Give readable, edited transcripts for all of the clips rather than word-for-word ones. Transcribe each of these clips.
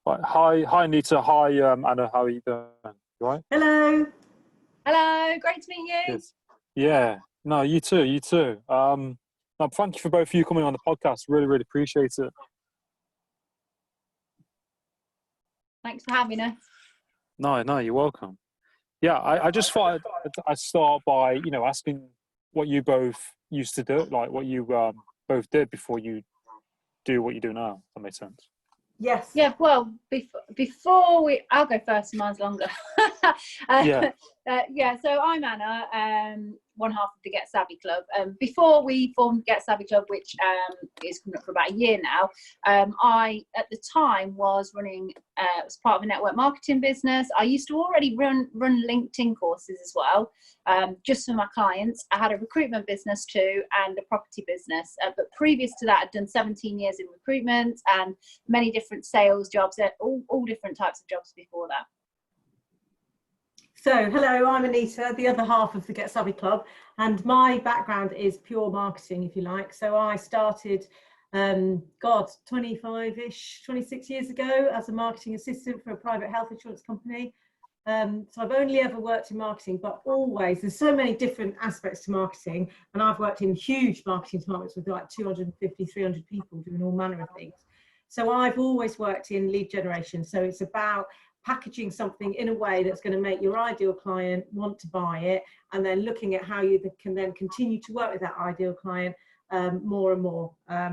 Right. Hi, Anita. Hi, Anna. How are you doing? You all right? Hello. Hello, great to meet you. Yes. Yeah. No, you too. You too. No, thank you for both of you coming on the podcast. Really, really appreciate it. Thanks for having us. No, you're welcome. Yeah, I just thought I'd start by asking what you both used to do, like what you both did before you do what you do now. If that makes sense. Yes. Yeah, well, I'll go first, mine's longer. Yeah. So I'm Anna, one half of the Get Savvy Club. Before we formed Get Savvy Club, which is coming up for about a year now, I, at the time, was running, was part of a network marketing business. I used to already run LinkedIn courses as well, just for my clients. I had a recruitment business too, and a property business. But previous to that, I'd done 17 years in recruitment and many different sales jobs, all different types of jobs before that. So, hello, I'm Anita, the other half of the Get Savvy Club, and my background is pure marketing, if you like. So I started, 25-ish, 26 years ago as a marketing assistant for a private health insurance company. So I've only ever worked in marketing, but always, there's so many different aspects to marketing, and I've worked in huge marketing departments with like 250, 300 people doing all manner of things. So I've always worked in lead generation. So it's about packaging something in a way that's going to make your ideal client want to buy it, and then looking at how you can then continue to work with that ideal client more and more.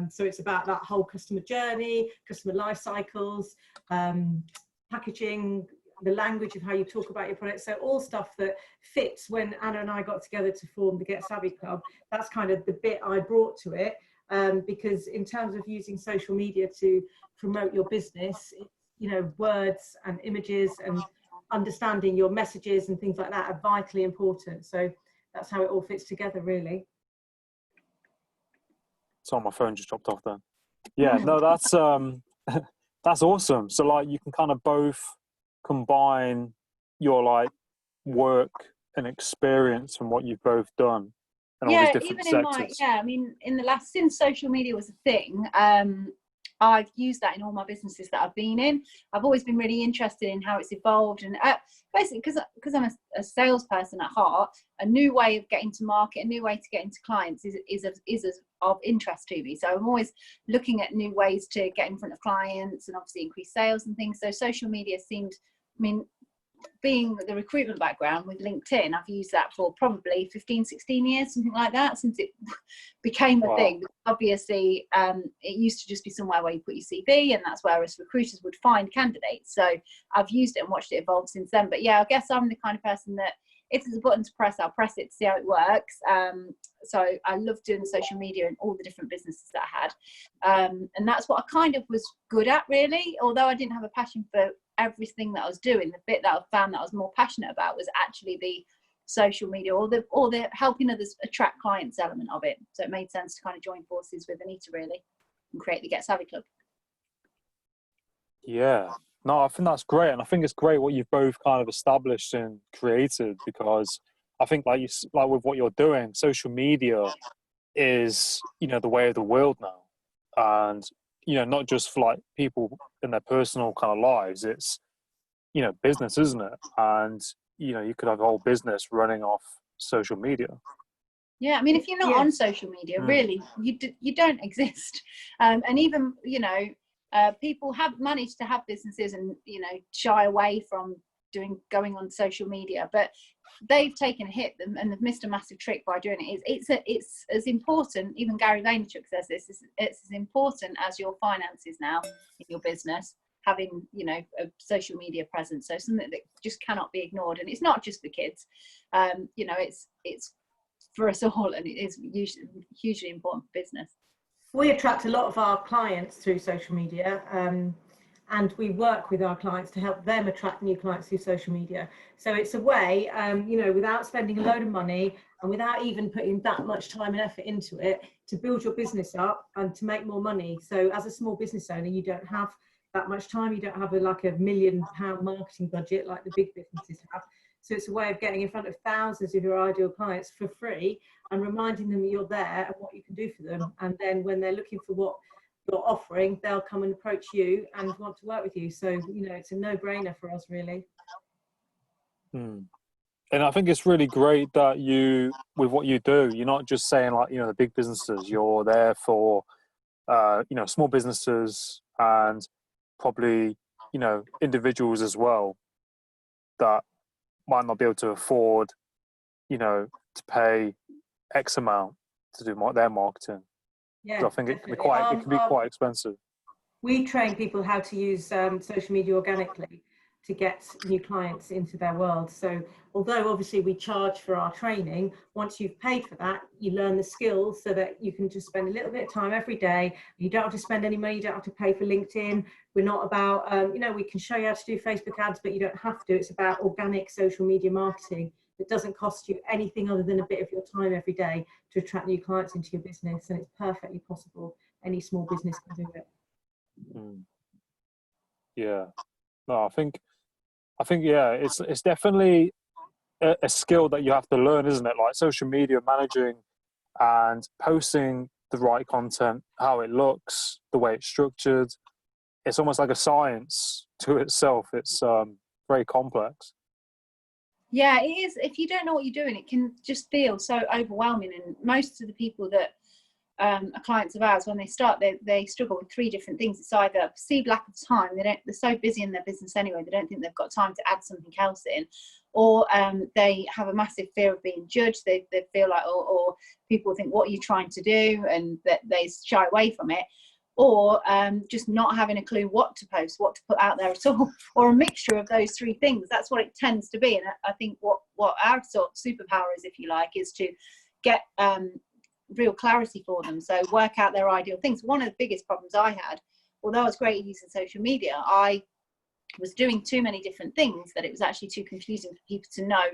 So it's about that whole customer journey, customer life cycles, packaging, the language of how you talk about your product. So all stuff that fits. When Anna and I got together to form the Get Savvy Club, that's kind of the bit I brought to it, because in terms of using social media to promote your business, words and images and understanding your messages and things like that are vitally important. So that's how it all fits together, really. So my phone just dropped off then. Yeah, no, that's that's awesome. So like you can kind of both combine your like work and experience from what you've both done and all these different sectors. Since social media was a thing, I've used that in all my businesses that I've been in. I've always been really interested in how it's evolved, and basically because I'm a salesperson at heart, a new way of getting to market, a new way to get into clients is of interest to me. So I'm always looking at new ways to get in front of clients and obviously increase sales and things. So social media seemed, being the recruitment background with LinkedIn, I've used that for probably 15, 16 years, something like that, since it became a thing. Obviously, it used to just be somewhere where you put your CV, and that's where us recruiters would find candidates. So I've used it and watched it evolve since then. But yeah, I guess I'm the kind of person that if there's a button to press, I'll press it to see how it works. So I love doing social media and all the different businesses that I had. And that's what I kind of was good at, really. Although I didn't have a passion for everything that I was doing, the bit that I found that I was more passionate about was actually the social media or the helping others attract clients element of it. So it made sense to kind of join forces with Anita, really, and create the Get Savvy Club. Yeah. No, I think that's great. And I think it's great what you've both kind of established and created, because I think like with what you're doing, social media is, the way of the world now. And, not just for like people in their personal kind of lives, it's, business, isn't it? And, you could have a whole business running off social media. Yeah, if you're not on social media, really, you don't exist. And even, people have managed to have businesses and, shy away from going on social media, but they've taken a hit and they've missed a massive trick by doing it. It's as important, even Gary Vaynerchuk says this, it's as important as your finances now in your business, having, a social media presence. So something that just cannot be ignored. And it's not just for kids, it's for us all, and it is hugely important for business. We attract a lot of our clients through social media, and we work with our clients to help them attract new clients through social media. So it's a way, without spending a load of money and without even putting that much time and effort into it, to build your business up and to make more money. So as a small business owner, you don't have that much time. You don't have a £1 million marketing budget like the big businesses have. So it's a way of getting in front of thousands of your ideal clients for free and reminding them that you're there and what you can do for them. And then when they're looking for what you're offering, they'll come and approach you and want to work with you. So, you know, it's a no-brainer for us, really. And I think it's really great that you, with what you do, you're not just saying like, you know, the big businesses, you're there for, you know, small businesses and probably, you know, individuals as well that might not be able to afford, you know, to pay X amount to do their marketing. Yeah, I think it definitely. it can be quite expensive. We train people how to use social media organically to get new clients into their world. So although obviously we charge for our training, once you've paid for that, you learn the skills so that you can just spend a little bit of time every day. You don't have to spend any money, you don't have to pay for LinkedIn. We're not about, you know, we can show you how to do Facebook ads, but you don't have to. It's about organic social media marketing that doesn't cost you anything other than a bit of your time every day to attract new clients into your business. And it's perfectly possible. Any small business can do it. Yeah, no, I think yeah, it's definitely a skill that you have to learn, isn't it? Like social media managing and posting the right content, how it looks, the way it's structured. It's almost like a science to itself. It's very complex. Yeah, it is. If you don't know what you're doing, it can just feel so overwhelming. And most of the people that are clients of ours, when they start, they struggle with three different things. It's either perceived lack of time, they're so busy in their business anyway, they don't think they've got time to add something else in, or they have a massive fear of being judged. They feel like, or people think, what are you trying to do? And that they shy away from it. Or just not having a clue what to post, what to put out there at all, or a mixture of those three things. That's what it tends to be. And I think what our sort of superpower is, if you like, is to get real clarity for them. So work out their ideal things. One of the biggest problems I had, although I was great at using social media, I was doing too many different things that it was actually too confusing for people to know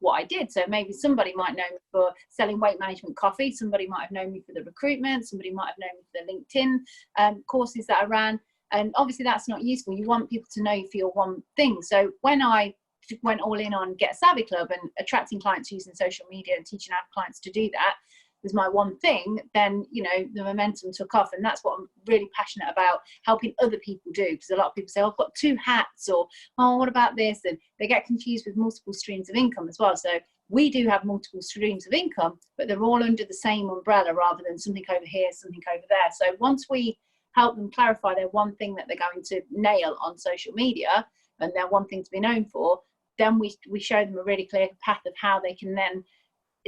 what I did. So maybe somebody might know me for selling weight management coffee, somebody might have known me for the recruitment, somebody might have known me for the LinkedIn courses that I ran. And obviously that's not useful. You want people to know you for your one thing. So when I went all in on Get Savvy Club and attracting clients using social media and teaching our clients to do that was my one thing, then, you know, the momentum took off. And that's what I'm really passionate about, helping other people do. Because a lot of people say, oh, I've got two hats, or, oh, what about this? And they get confused with multiple streams of income as well. So we do have multiple streams of income, but they're all under the same umbrella rather than something over here, something over there. So once we help them clarify their one thing that they're going to nail on social media and their one thing to be known for, then we show them a really clear path of how they can then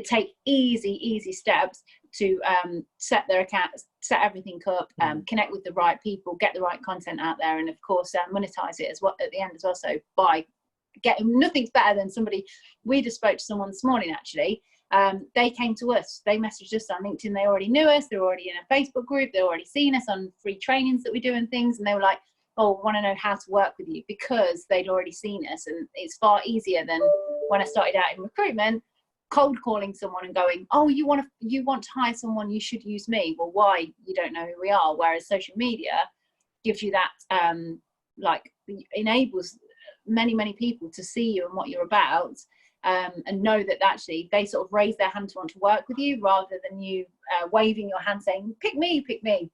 take easy steps to set their account, set everything up, connect with the right people, get the right content out there, and of course monetize it as well at the end as well. So by getting, nothing's better than somebody. We just spoke to someone this morning actually. They came to us, they messaged us on LinkedIn, they already knew us, they're already in a Facebook group, they've already seen us on free trainings that we do and things, and they were like, oh, I want to know how to work with you, because they'd already seen us. And it's far easier than when I started out in recruitment, cold calling someone and going, oh, you want to hire someone, you should use me. Well, why? You don't know who we are. Whereas social media gives you that, like, enables many people to see you and what you're about, and know that actually they sort of raise their hand to want to work with you, rather than you waving your hand saying, pick me.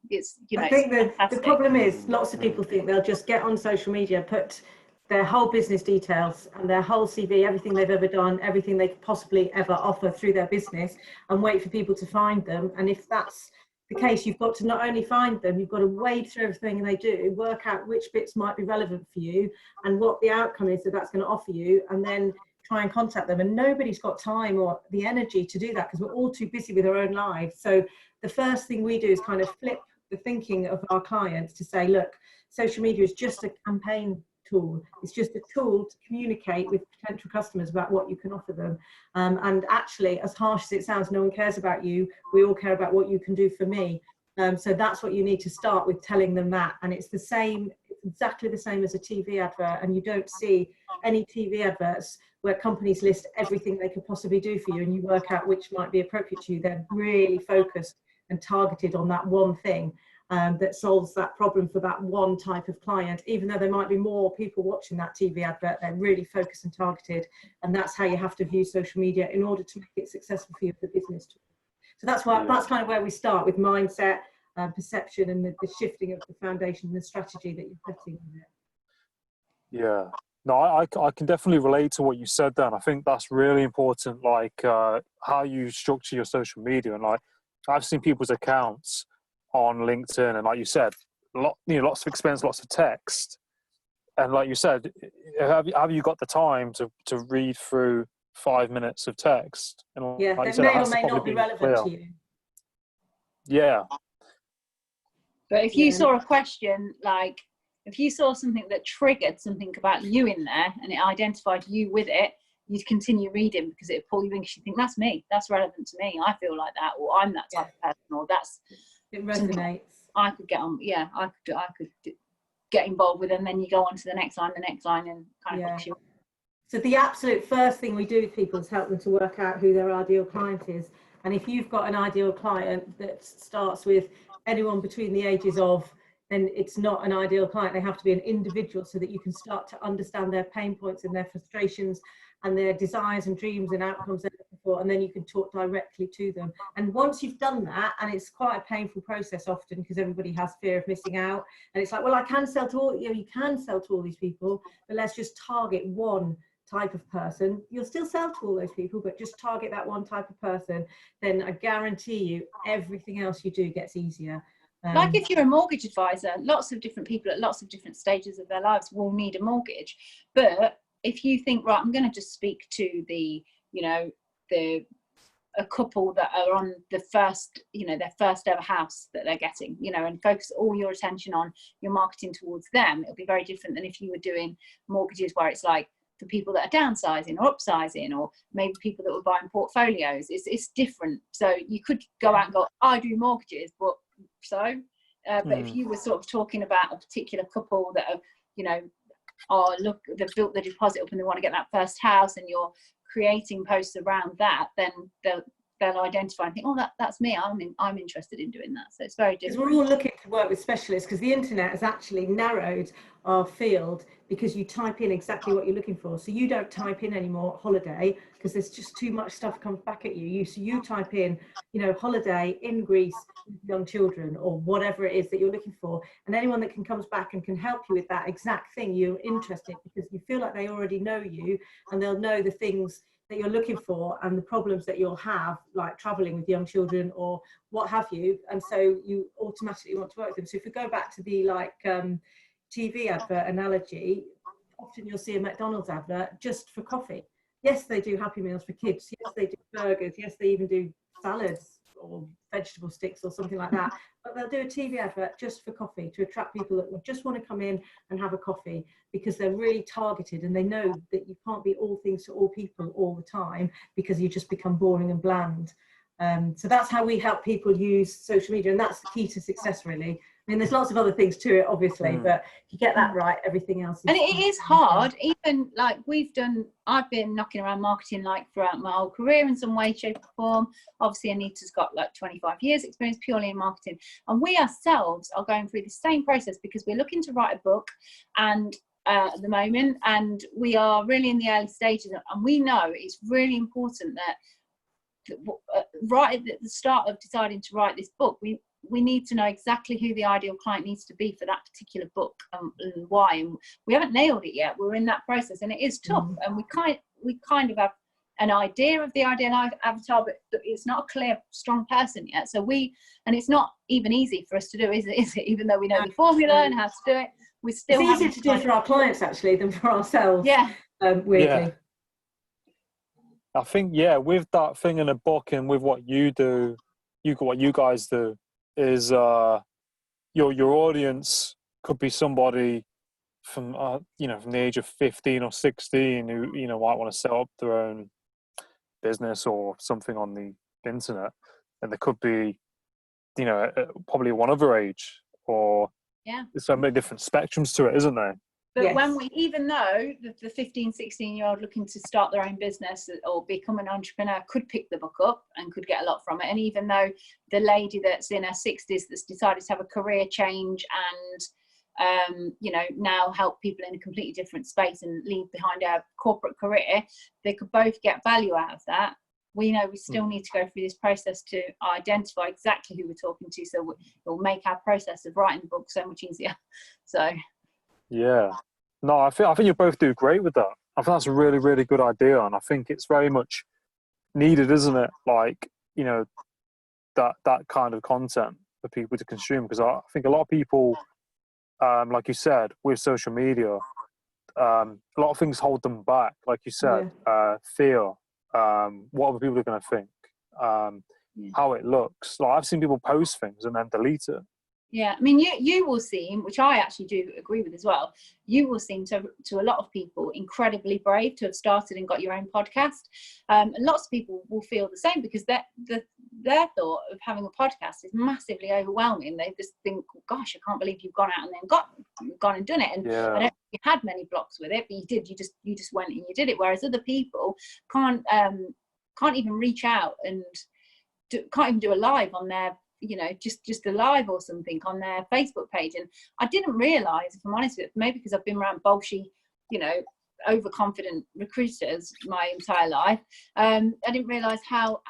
It's, you know, I think the problem is lots of people think they'll just get on social media, put their whole business details and their whole CV, everything they've ever done, everything they could possibly ever offer through their business, and wait for people to find them. And if that's the case, you've got to not only find them, you've got to wade through everything they do, work out which bits might be relevant for you and what the outcome is that that's going to offer you, and then try and contact them. And nobody's got time or the energy to do that because we're all too busy with our own lives. So the first thing we do is kind of flip the thinking of our clients to say, look, social media is just a campaign tool. It's just a tool to communicate with potential customers about what you can offer them. And actually, as harsh as it sounds, no one cares about you. We all care about what you can do for me. So that's what you need to start with, telling them that. And it's the same, exactly the same as a TV advert. And you don't see any TV adverts where companies list everything they could possibly do for you and you work out which might be appropriate to you. They're really focused and targeted on that one thing. That solves that problem for that one type of client. Even though there might be more people watching that TV advert, they're really focused and targeted. And that's how you have to view social media in order to make it successful for you for business. So that's kind of where we start with mindset, perception and the shifting of the foundation and the strategy that you're putting in it. Yeah. No, I can definitely relate to what you said there. And I think that's really important, like how you structure your social media. And like, I've seen people's accounts on LinkedIn, and like you said, lots of expense, lots of text. And like you said, have you got the time to read through 5 minutes of text? And Yeah, like you that said, it may or has to may probably not be be relevant clear. to you. Yeah. But if you saw a question, like if you saw something that triggered something about you in there and it identified you with it, you'd continue reading because it'd pull you in, because you think that's me, that's relevant to me, I feel like that, or I'm that type of person, or that's it resonates. I could get on. Yeah, I could get involved with, and then you go on to the next line, and kind of push you. So the absolute first thing we do with people is help them to work out who their ideal client is. And if you've got an ideal client that starts with anyone between the ages of, then it's not an ideal client. They have to be an individual so that you can start to understand their pain points and their frustrations and their desires and dreams and outcomes they're looking for, and then you can talk directly to them. And once you've done that, and it's quite a painful process often because everybody has fear of missing out, and it's like, well, I can sell to all, you can sell to all these people, but let's just target one type of person. You'll still sell to all those people, but just target that one type of person. Then I guarantee you everything else you do gets easier. Like if you're a mortgage advisor, lots of different people at lots of different stages of their lives will need a mortgage. But if you think, right, I'm going to just speak to a couple that are on the first, their first ever house that they're getting, and focus all your attention on your marketing towards them, it'll be very different than if you were doing mortgages where it's like for people that are downsizing or upsizing, or maybe people that were buying portfolios. It's different. So you could go out and go, I do mortgages, but if you were sort of talking about a particular couple that are, they've built the deposit up and they want to get that first house, and you're creating posts around that, then they'll identify and think, oh, that's me, I'm interested in doing that. So it's very different. Because we're all looking to work with specialists, because the internet has actually narrowed our field, because you type in exactly what you're looking for. So you don't type in anymore holiday, because there's just too much stuff comes back at you. So you type in, holiday in Greece with young children, or whatever it is that you're looking for, and anyone that comes back and can help you with that exact thing you're interested in, because you feel like they already know you, and they'll know the things that you're looking for and the problems that you'll have, like traveling with young children or what have you, and so you automatically want to work with them. So if we go back to the TV advert analogy, often you'll see a McDonald's advert just for coffee. Yes, they do Happy Meals for kids, yes they do burgers, yes they even do salads or vegetable sticks or something like that, but they'll do a TV advert just for coffee, to attract people that just want to come in and have a coffee, because they're really targeted, and they know that you can't be all things to all people all the time, because you just become boring and bland. So that's how we help people use social media, and that's the key to success, really. I mean, there's lots of other things to it, obviously, but if you get that right, everything else is... And it is hard, even like I've been knocking around marketing like throughout my whole career in some way, shape or form. Obviously, Anita's got like 25 years experience purely in marketing. And we ourselves are going through the same process, because we're looking to write a book and at the moment, and we are really in the early stages. And we know it's really important that right at the start of deciding to write this book, we need to know exactly who the ideal client needs to be for that particular book, and why. And we haven't nailed it yet. We're in that process, and it is tough. And we kind of have an idea of the ideal avatar, but it's not a clear, strong person yet. So and it's not even easy for us to do, is it? Even though we know the formula and how to do it, we still. It's easier to do for our clients actually than for ourselves. Yeah. Weirdly. Yeah. I think, with that thing in a book, and with what you do, what you guys do, is your audience could be somebody from from the age of 15 or 16 who might want to set up their own business or something on the internet, and there could be probably one other age, or there's so many different spectrums to it, isn't there? But when even though the 15, 16-year-old looking to start their own business or become an entrepreneur could pick the book up and could get a lot from it, and even though the lady that's in her 60s that's decided to have a career change and now help people in a completely different space and leave behind our corporate career, they could both get value out of that. we know we still need to go through this process to identify exactly who we're talking to, so it'll make our process of writing the book so much easier. So yeah, no, I think you both do great with that. I think that's a really, really good idea, and I think it's very much needed, isn't it? Like, you know, that kind of content for people to consume, because I think a lot of people, like you said, with social media, a lot of things hold them back. Like you said, fear, what other people are going to think, how it looks. Like, I've seen people post things and then delete it. Yeah, I mean, you will seem, which I actually do agree with as well, you will seem to a lot of people incredibly brave to have started and got your own podcast. And lots of people will feel the same, because their thought of having a podcast is massively overwhelming. They just think, gosh, I can't believe you've gone out and then gone and done it. And I don't think you had many blocks with it, but you did. You just went and you did it. Whereas other people can't even reach out and can't even do a live on their, you know, just a live or something on their Facebook page. And I didn't realize, if I'm honest with you, maybe because I've been around bolshy, you know, overconfident recruiters my entire life, I didn't realize how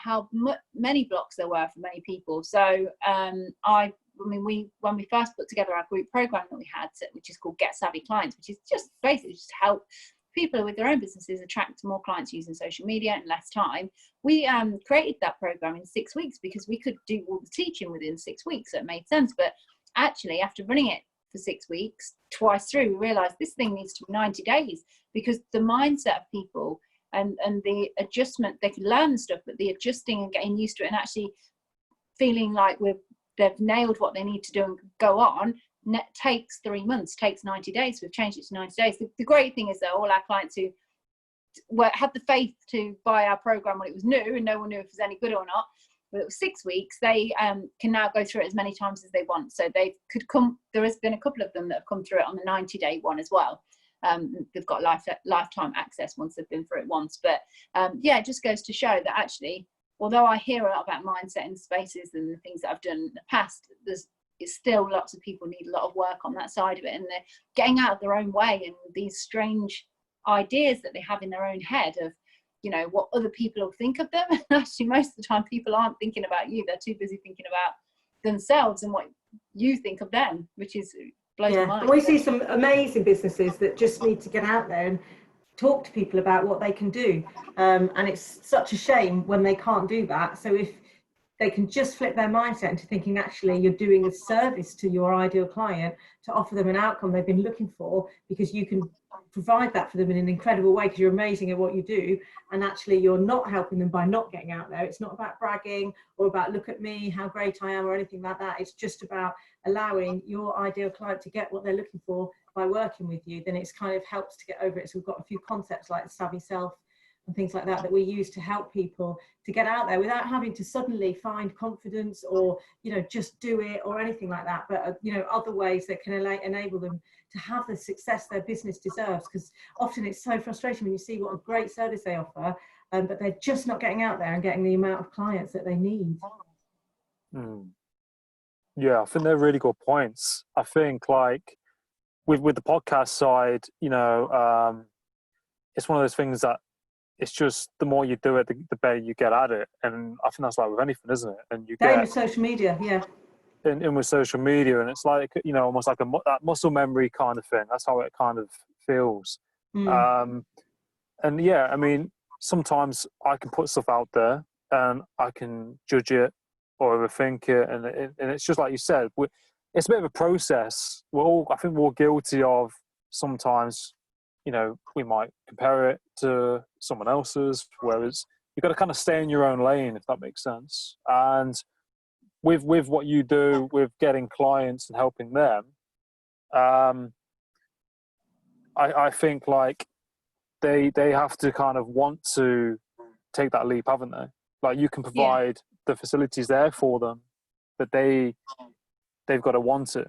many blocks there were for many people. So I mean, when we first put together our group program that we had, which is called Get Savvy Clients, which is just basically just help people with their own businesses attract more clients using social media in less time, we created that program in 6 weeks, because we could do all the teaching within 6 weeks. So it made sense. But actually, after running it for 6 weeks, twice through, we realized this thing needs to be 90 days, because the mindset of people and the adjustment, they can learn stuff, but the adjusting and getting used to it and actually feeling like they've nailed what they need to do and go on, takes 3 months, takes 90 days. We've changed it to 90 days. The great thing is that all our clients who had the faith to buy our program when it was new and no one knew if it was any good or not, but it was 6 weeks, they can now go through it as many times as they want. So they could come, there has been a couple of them that have come through it on the 90-day one as well. They've got lifetime access once they've been through it once. But yeah, it just goes to show that actually, although I hear a lot about mindset in spaces and the things that I've done in the past, it's still lots of people need a lot of work on that side of it, and they're getting out of their own way and these strange ideas that they have in their own head of, you know, what other people will think of them. And actually, most of the time people aren't thinking about you, they're too busy thinking about themselves and what you think of them, which is blows my mind. And we see some amazing businesses that just need to get out there and talk to people about what they can do, and it's such a shame when they can't do that. So if they can just flip their mindset into thinking, actually, you're doing a service to your ideal client to offer them an outcome they've been looking for, because you can provide that for them in an incredible way because you're amazing at what you do, and actually you're not helping them by not getting out there. It's not about bragging or about look at me, how great I am, or anything like that. It's just about allowing your ideal client to get what they're looking for by working with you. Then it's kind of helps to get over it. So we've got a few concepts like Savvy Self and things like that we use to help people to get out there without having to suddenly find confidence or, you know, just do it or anything like that. But, you know, other ways that can enable them to have the success their business deserves, because often it's so frustrating when you see what a great service they offer, but they're just not getting out there and getting the amount of clients that they need. Yeah, I think they're really good points. I think like with the podcast side, you know, it's one of those things that it's just the more you do it, the better you get at it. And I think that's like with anything, isn't it? And you Same with social media, yeah. In with social media, and it's like, you know, almost like that muscle memory kind of thing. That's how it kind of feels. And yeah, I mean, sometimes I can put stuff out there and I can judge it or overthink it, and it's just like you said, it's a bit of a process. I think we're all guilty of sometimes. You know, we might compare it to someone else's, whereas you've got to kind of stay in your own lane, if that makes sense. And with what you do with getting clients and helping them, I think like they have to kind of want to take that leap, haven't they? Like you can provide the facilities there for them, but they've got to want it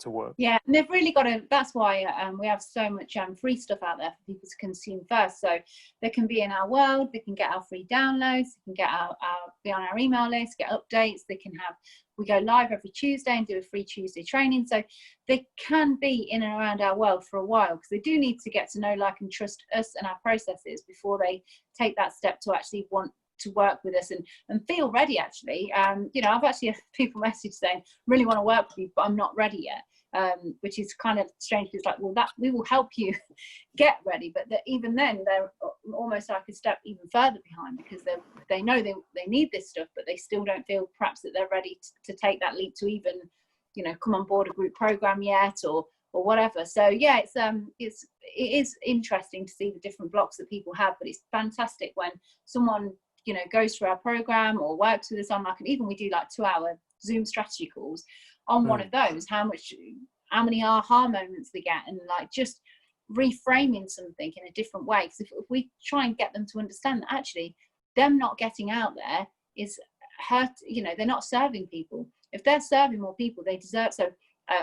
to work. Yeah, and they've really got to, that's why we have so much free stuff out there for people to consume first. So they can be in our world, they can get our free downloads, they can get be on our email list, get updates, we go live every Tuesday and do a free Tuesday training. So they can be in and around our world for a while, because they do need to get to know, like, and trust us and our processes before they take that step to actually want to work with us and feel ready, actually. You know, I've actually had people message saying, really want to work with you, but I'm not ready yet. Which is kind of strange. It's like, well, that we will help you get ready, but even then they're almost like a step even further behind, because they know they need this stuff, but they still don't feel perhaps that they're ready to take that leap to even, you know, come on board a group program yet, or whatever. So yeah, it is interesting to see the different blocks that people have, but it's fantastic when someone, you know, goes through our program or works with us on, like, and even we do like 2-hour Zoom strategy calls on one of those, how many aha moments they get, and like just reframing something in a different way. Because if we try and get them to understand that actually them not getting out there is hurt, you know, they're not serving people. If they're serving more people, they deserve. So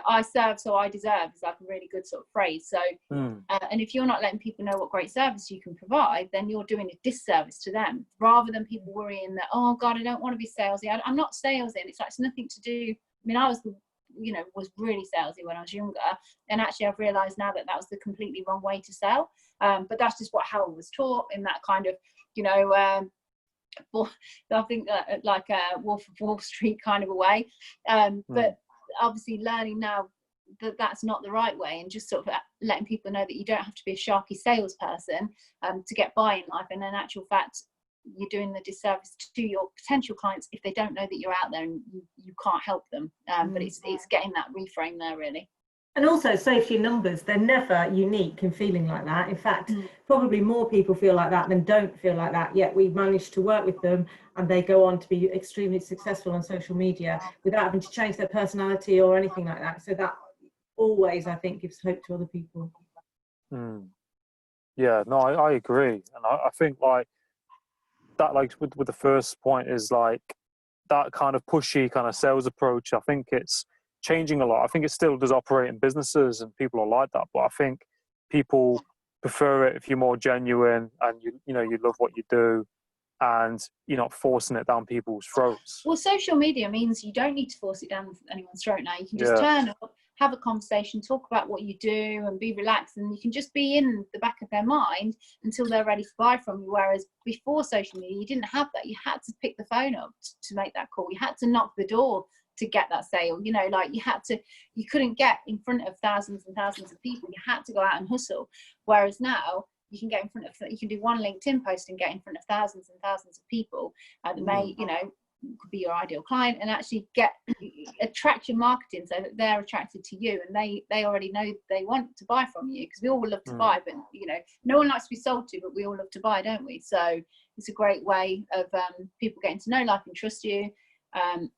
I serve, so I deserve is like a really good sort of phrase. So and if you're not letting people know what great service you can provide, then you're doing a disservice to them, rather than people worrying that, oh God, I don't want to be salesy. I'm not salesy. And it's like, it's nothing to do. I mean, I was really salesy when I was younger, and actually I've realized now that was the completely wrong way to sell. But that's just how I was taught, in that kind of, you know, I think like a Wolf of Wall Street kind of a way. But obviously learning now that that's not the right way, and just sort of letting people know that you don't have to be a sharky salesperson to get by in life. And in actual fact, you're doing the disservice to your potential clients if they don't know that you're out there and you can't help them. But it's getting that reframe there, really. And also, safety in numbers, they're never unique in feeling like that. In fact, probably more people feel like that than don't feel like that, yet we manage to work with them and they go on to be extremely successful on social media without having to change their personality or anything like that. So that always, I think, gives hope to other people. Yeah, no, I agree. And I think like that, like with the first point, is like that kind of pushy kind of sales approach. I think it's changing a lot. I think it still does operate in businesses and people are like that, but I think people prefer it if you're more genuine and you know you love what you do and you're not forcing it down people's throats. Well, social media means you don't need to force it down anyone's throat now. You can just turn up, have a conversation, talk about what you do and be relaxed, and you can just be in the back of their mind until they're ready to buy from you. Whereas before social media, you didn't have that. You had to pick the phone up to make that call. You had to knock the door to get that sale. You know, like you couldn't get in front of thousands and thousands of people. You had to go out and hustle. Whereas now you can get in front of, you can do one LinkedIn post and get in front of thousands and thousands of people that may, you know, could be your ideal client, and actually attract your marketing so that they're attracted to you, and they already know they want to buy from you, because we all love to buy, but you know, no one likes to be sold to, but we all love to buy, don't we? So it's a great way of people getting to know, like, and trust you.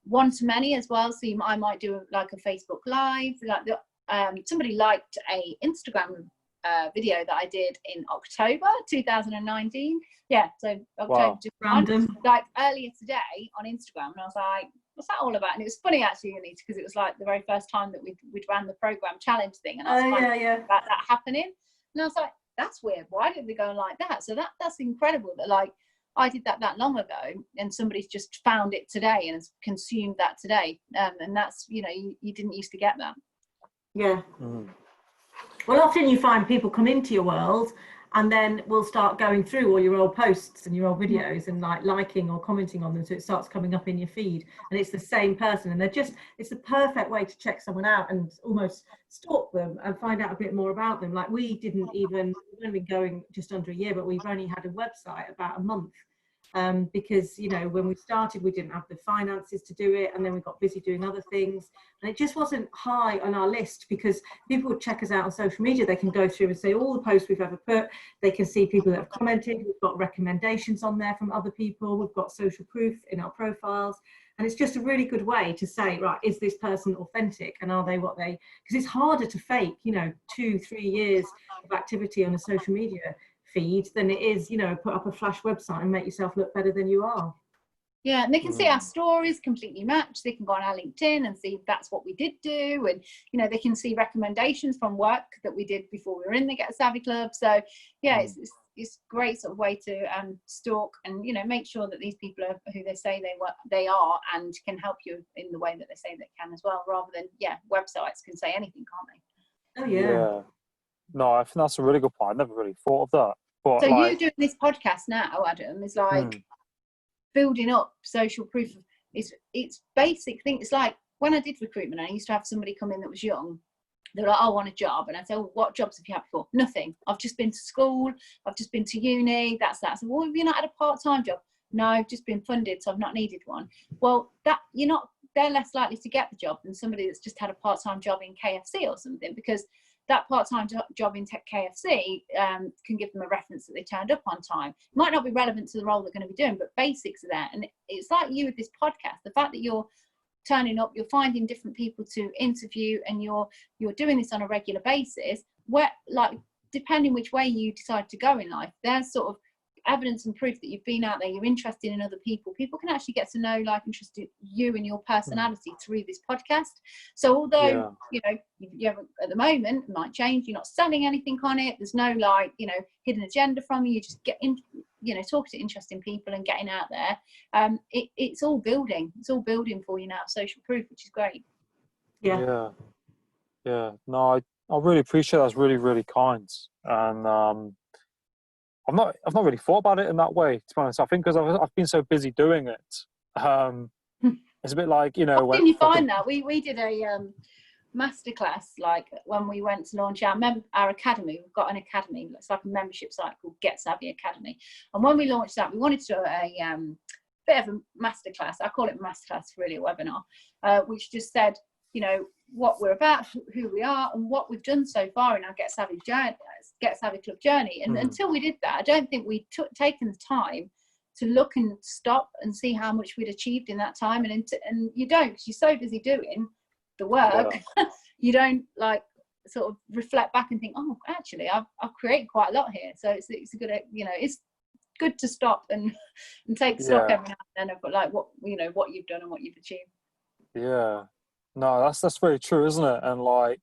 One to many as well. So I might do like a Facebook Live. Like somebody liked a Instagram video that I did in October 2019. Yeah, so October. Random. Like earlier today on Instagram, and I was like, what's that all about? And it was funny actually, Anita, because it was like the very first time that we'd ran the program challenge thing, and I was about that happening, and I was like, that's weird. Why did they go like that? So that's incredible that like I did that long ago, and somebody's just found it today and has consumed that today, and that's, you know, you didn't used to get that. Yeah. Well, often you find people come into your world and then we'll start going through all your old posts and your old videos and like liking or commenting on them, so it starts coming up in your feed, and it's the same person, and it's the perfect way to check someone out and almost stalk them and find out a bit more about them. Like we've only been going just under a year, but we've only had a website about a month. Because, you know, when we started, we didn't have the finances to do it, and then we got busy doing other things, and it just wasn't high on our list, because people would check us out on social media. They can go through and see all the posts we've ever put. They can see people that have commented. We've got recommendations on there from other people. We've got social proof in our profiles, and it's just a really good way to say, right, is this person authentic, and are they what they, because it's harder to fake, you know, 2-3 years of activity on a social media feed than it is, you know, put up a flash website and make yourself look better than you are. Yeah, and they can see our stories completely matched. They can go on our LinkedIn and see that's what we did do, and you know, they can see recommendations from work that we did before we were in the Get Savvy Club. So yeah, it's a great sort of way to stalk and, you know, make sure that these people are who they say they are, and can help you in the way that they say they can as well, rather than websites can say anything, can't they? Oh yeah. No, I think that's a really good point. I never really thought of that. But so like, you doing this podcast now, Adam, is like building up social proof. It's basic things. It's like when I did recruitment, I used to have somebody come in that was young. They were like, I want a job. And I'd say, well, what jobs have you had before? Nothing. I've just been to school. I've just been to uni. That's that. So, well, have you not had a part-time job? No, I've just been funded, so I've not needed one. Well, they're less likely to get the job than somebody that's just had a part-time job in KFC or something, because that part-time job in KFC can give them a reference that they turned up on time. It might not be relevant to the role they're going to be doing, but basics are there. And it's like you with this podcast, the fact that you're turning up, you're finding different people to interview, and you're doing this on a regular basis, where, like, depending which way you decide to go in life, there's sort of evidence and proof that you've been out there, you're interested in other people. People can actually get to know, like, interest in you and your personality through this podcast. So although you haven't, at the moment, it might change, you're not selling anything on it, there's no, like, hidden agenda from you, just get in, talking to interesting people and getting out there. It's all building for you now, social proof, which is great. No, I really appreciate that. That's really, really kind. And I've not really thought about it in that way, to be honest. I think because I've been so busy doing it, it's a bit like, Didn't you find that we did a masterclass, like, when we went to launch our academy. We've got an academy, it's like a membership site called Get Savvy Academy, and when we launched that, we wanted to do a bit of a masterclass. I call it a masterclass, really, a webinar, which just said, what we're about, who we are, and what we've done so far in our Get Savvy Club journey. And until we did that, I don't think we'd taken the time to look and stop and see how much we'd achieved in that time. And you don't, because you're so busy doing the work, you don't, like, sort of reflect back and think, oh, actually, I've created quite a lot here. So it's a good, it's good to stop and take stock every now and then of, like, what you've done and what you've achieved. Yeah. No, that's very true, isn't it? And, like,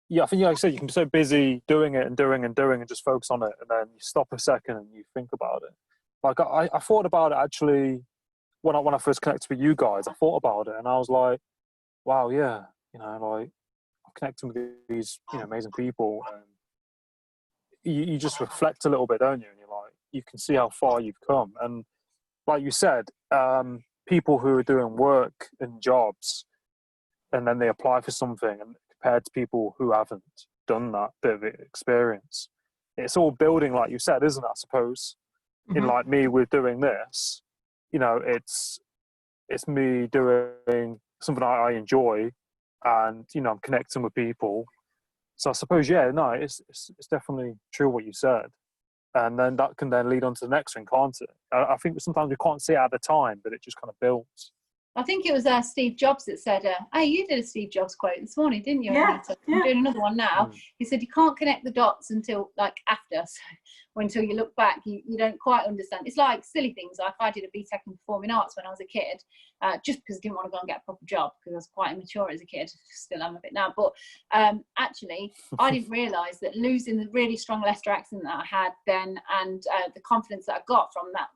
I think, like I said, you can be so busy doing it and doing and doing and just focus on it, and then you stop a second and you think about it. Like, I thought about it, actually, when I first connected with you guys. I thought about it, and I was like, wow, yeah, like, I'm connecting with these, amazing people, and you just reflect a little bit, don't you? And you're like, you can see how far you've come. And like you said, people who are doing work and jobs, and then they apply for something, and compared to people who haven't done that bit of experience, it's all building, like you said, isn't it? I suppose. In, like, me with doing this, it's me doing something I enjoy, and I'm connecting with people. So I suppose, it's definitely true what you said, and then that can then lead on to the next thing, can't it? I think sometimes we can't see it at the time, but it just kind of builds. I think it was Steve Jobs that said, hey, you did a Steve Jobs quote this morning, didn't you, Anita? I'm doing another one now. He said, you can't connect the dots until, like, after. So until you look back, you don't quite understand. It's like silly things. Like, I did a BTEC in performing arts when I was a kid, just because I didn't want to go and get a proper job, because I was quite immature as a kid. Still am a bit now. But actually, I didn't realise that losing the really strong Leicester accent that I had then, and the confidence that I got from that,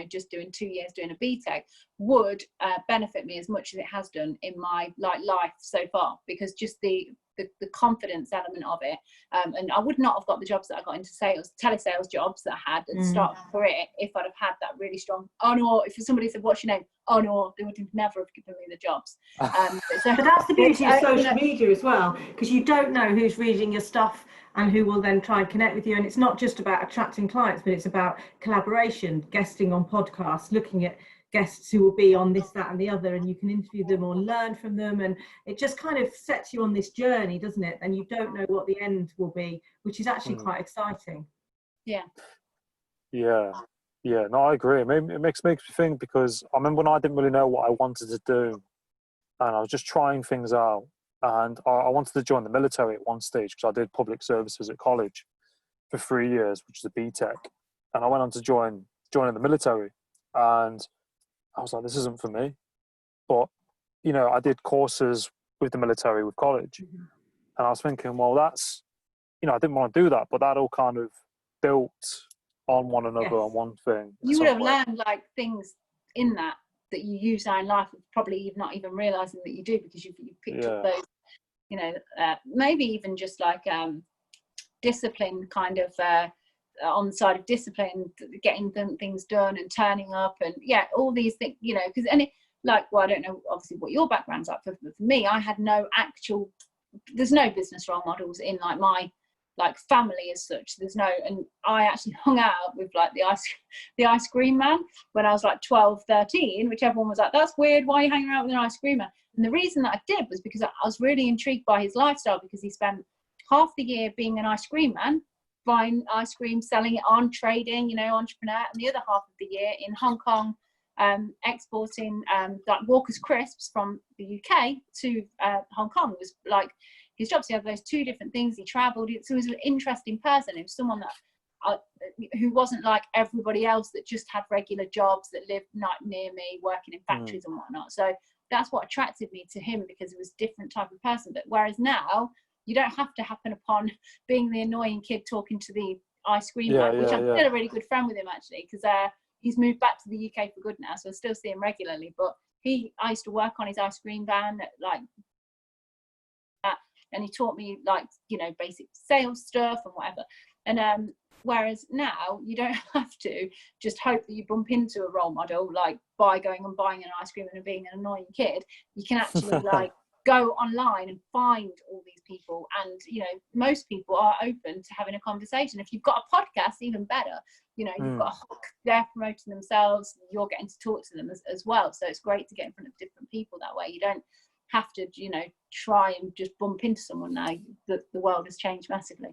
just doing 2 years doing a BTEC, would benefit me as much as it has done in my, like, life so far, because just the confidence element of it, and I would not have got the jobs that I got into sales, telesales jobs that I had at the start of the career, if I'd have had that really strong, if somebody said, what's your name? Oh no, they would have never have given me the jobs. But that's the beauty of social media as well, because you don't know who's reading your stuff and who will then try and connect with you. And it's not just about attracting clients, but it's about collaboration, guesting on podcasts, looking at guests who will be on this, that and the other, and you can interview them or learn from them, and it just kind of sets you on this journey, doesn't it? And you don't know what the end will be, which is actually quite exciting. No, I agree. It makes me think, because I remember when I didn't really know what I wanted to do, and I was just trying things out, and I wanted to join the military at one stage, because I did public services at college for 3 years, which is a BTEC, and I went on to join the military, and I was like, this isn't for me. But I did courses with the military with college, and I was thinking, well, that's, I didn't want to do that, but that all kind of built on one another, on one thing. You would have learned, like, things in that you use now in life, probably you've not even realising that you do, because you've picked up those, maybe even just like discipline kind of on the side of discipline, getting things done and turning up, and all these things, you know, because I don't know obviously what your background's like. For me, I had there's no business role models in like my family as such. There's no, and I actually hung out with like the ice cream man when I was like 12, 13, which everyone was like, that's weird, why are you hanging out with an ice cream man? And the reason that I did was because I was really intrigued by his lifestyle, because he spent half the year being an ice cream man, buying ice cream, selling it on, trading, you know, entrepreneur, and the other half of the year in Hong Kong, exporting like Walker's crisps from the UK to Hong Kong. It was like his job. So he had those two different things. He travelled. So he was an interesting person. He was someone that who wasn't like everybody else that just had regular jobs, that lived near me, working in factories and whatnot. So that's what attracted me to him, because it was a different type of person. But whereas now, you don't have to happen upon being the annoying kid talking to the ice cream man, which I'm still a really good friend with him actually, because he's moved back to the UK for good now, so I still see him regularly. But I used to work on his ice cream van, like that, and he taught me like, you know, basic sales stuff and whatever. And whereas now you don't have to just hope that you bump into a role model, like by going and buying an ice cream and being an annoying kid. You can actually like go online and find all these people, and you know, most people are open to having a conversation. If you've got a podcast, even better. You know, you've got a hook, they're promoting themselves, you're getting to talk to them as well. So it's great to get in front of different people that way. You don't have to, you know, try and just bump into someone now. The world has changed massively.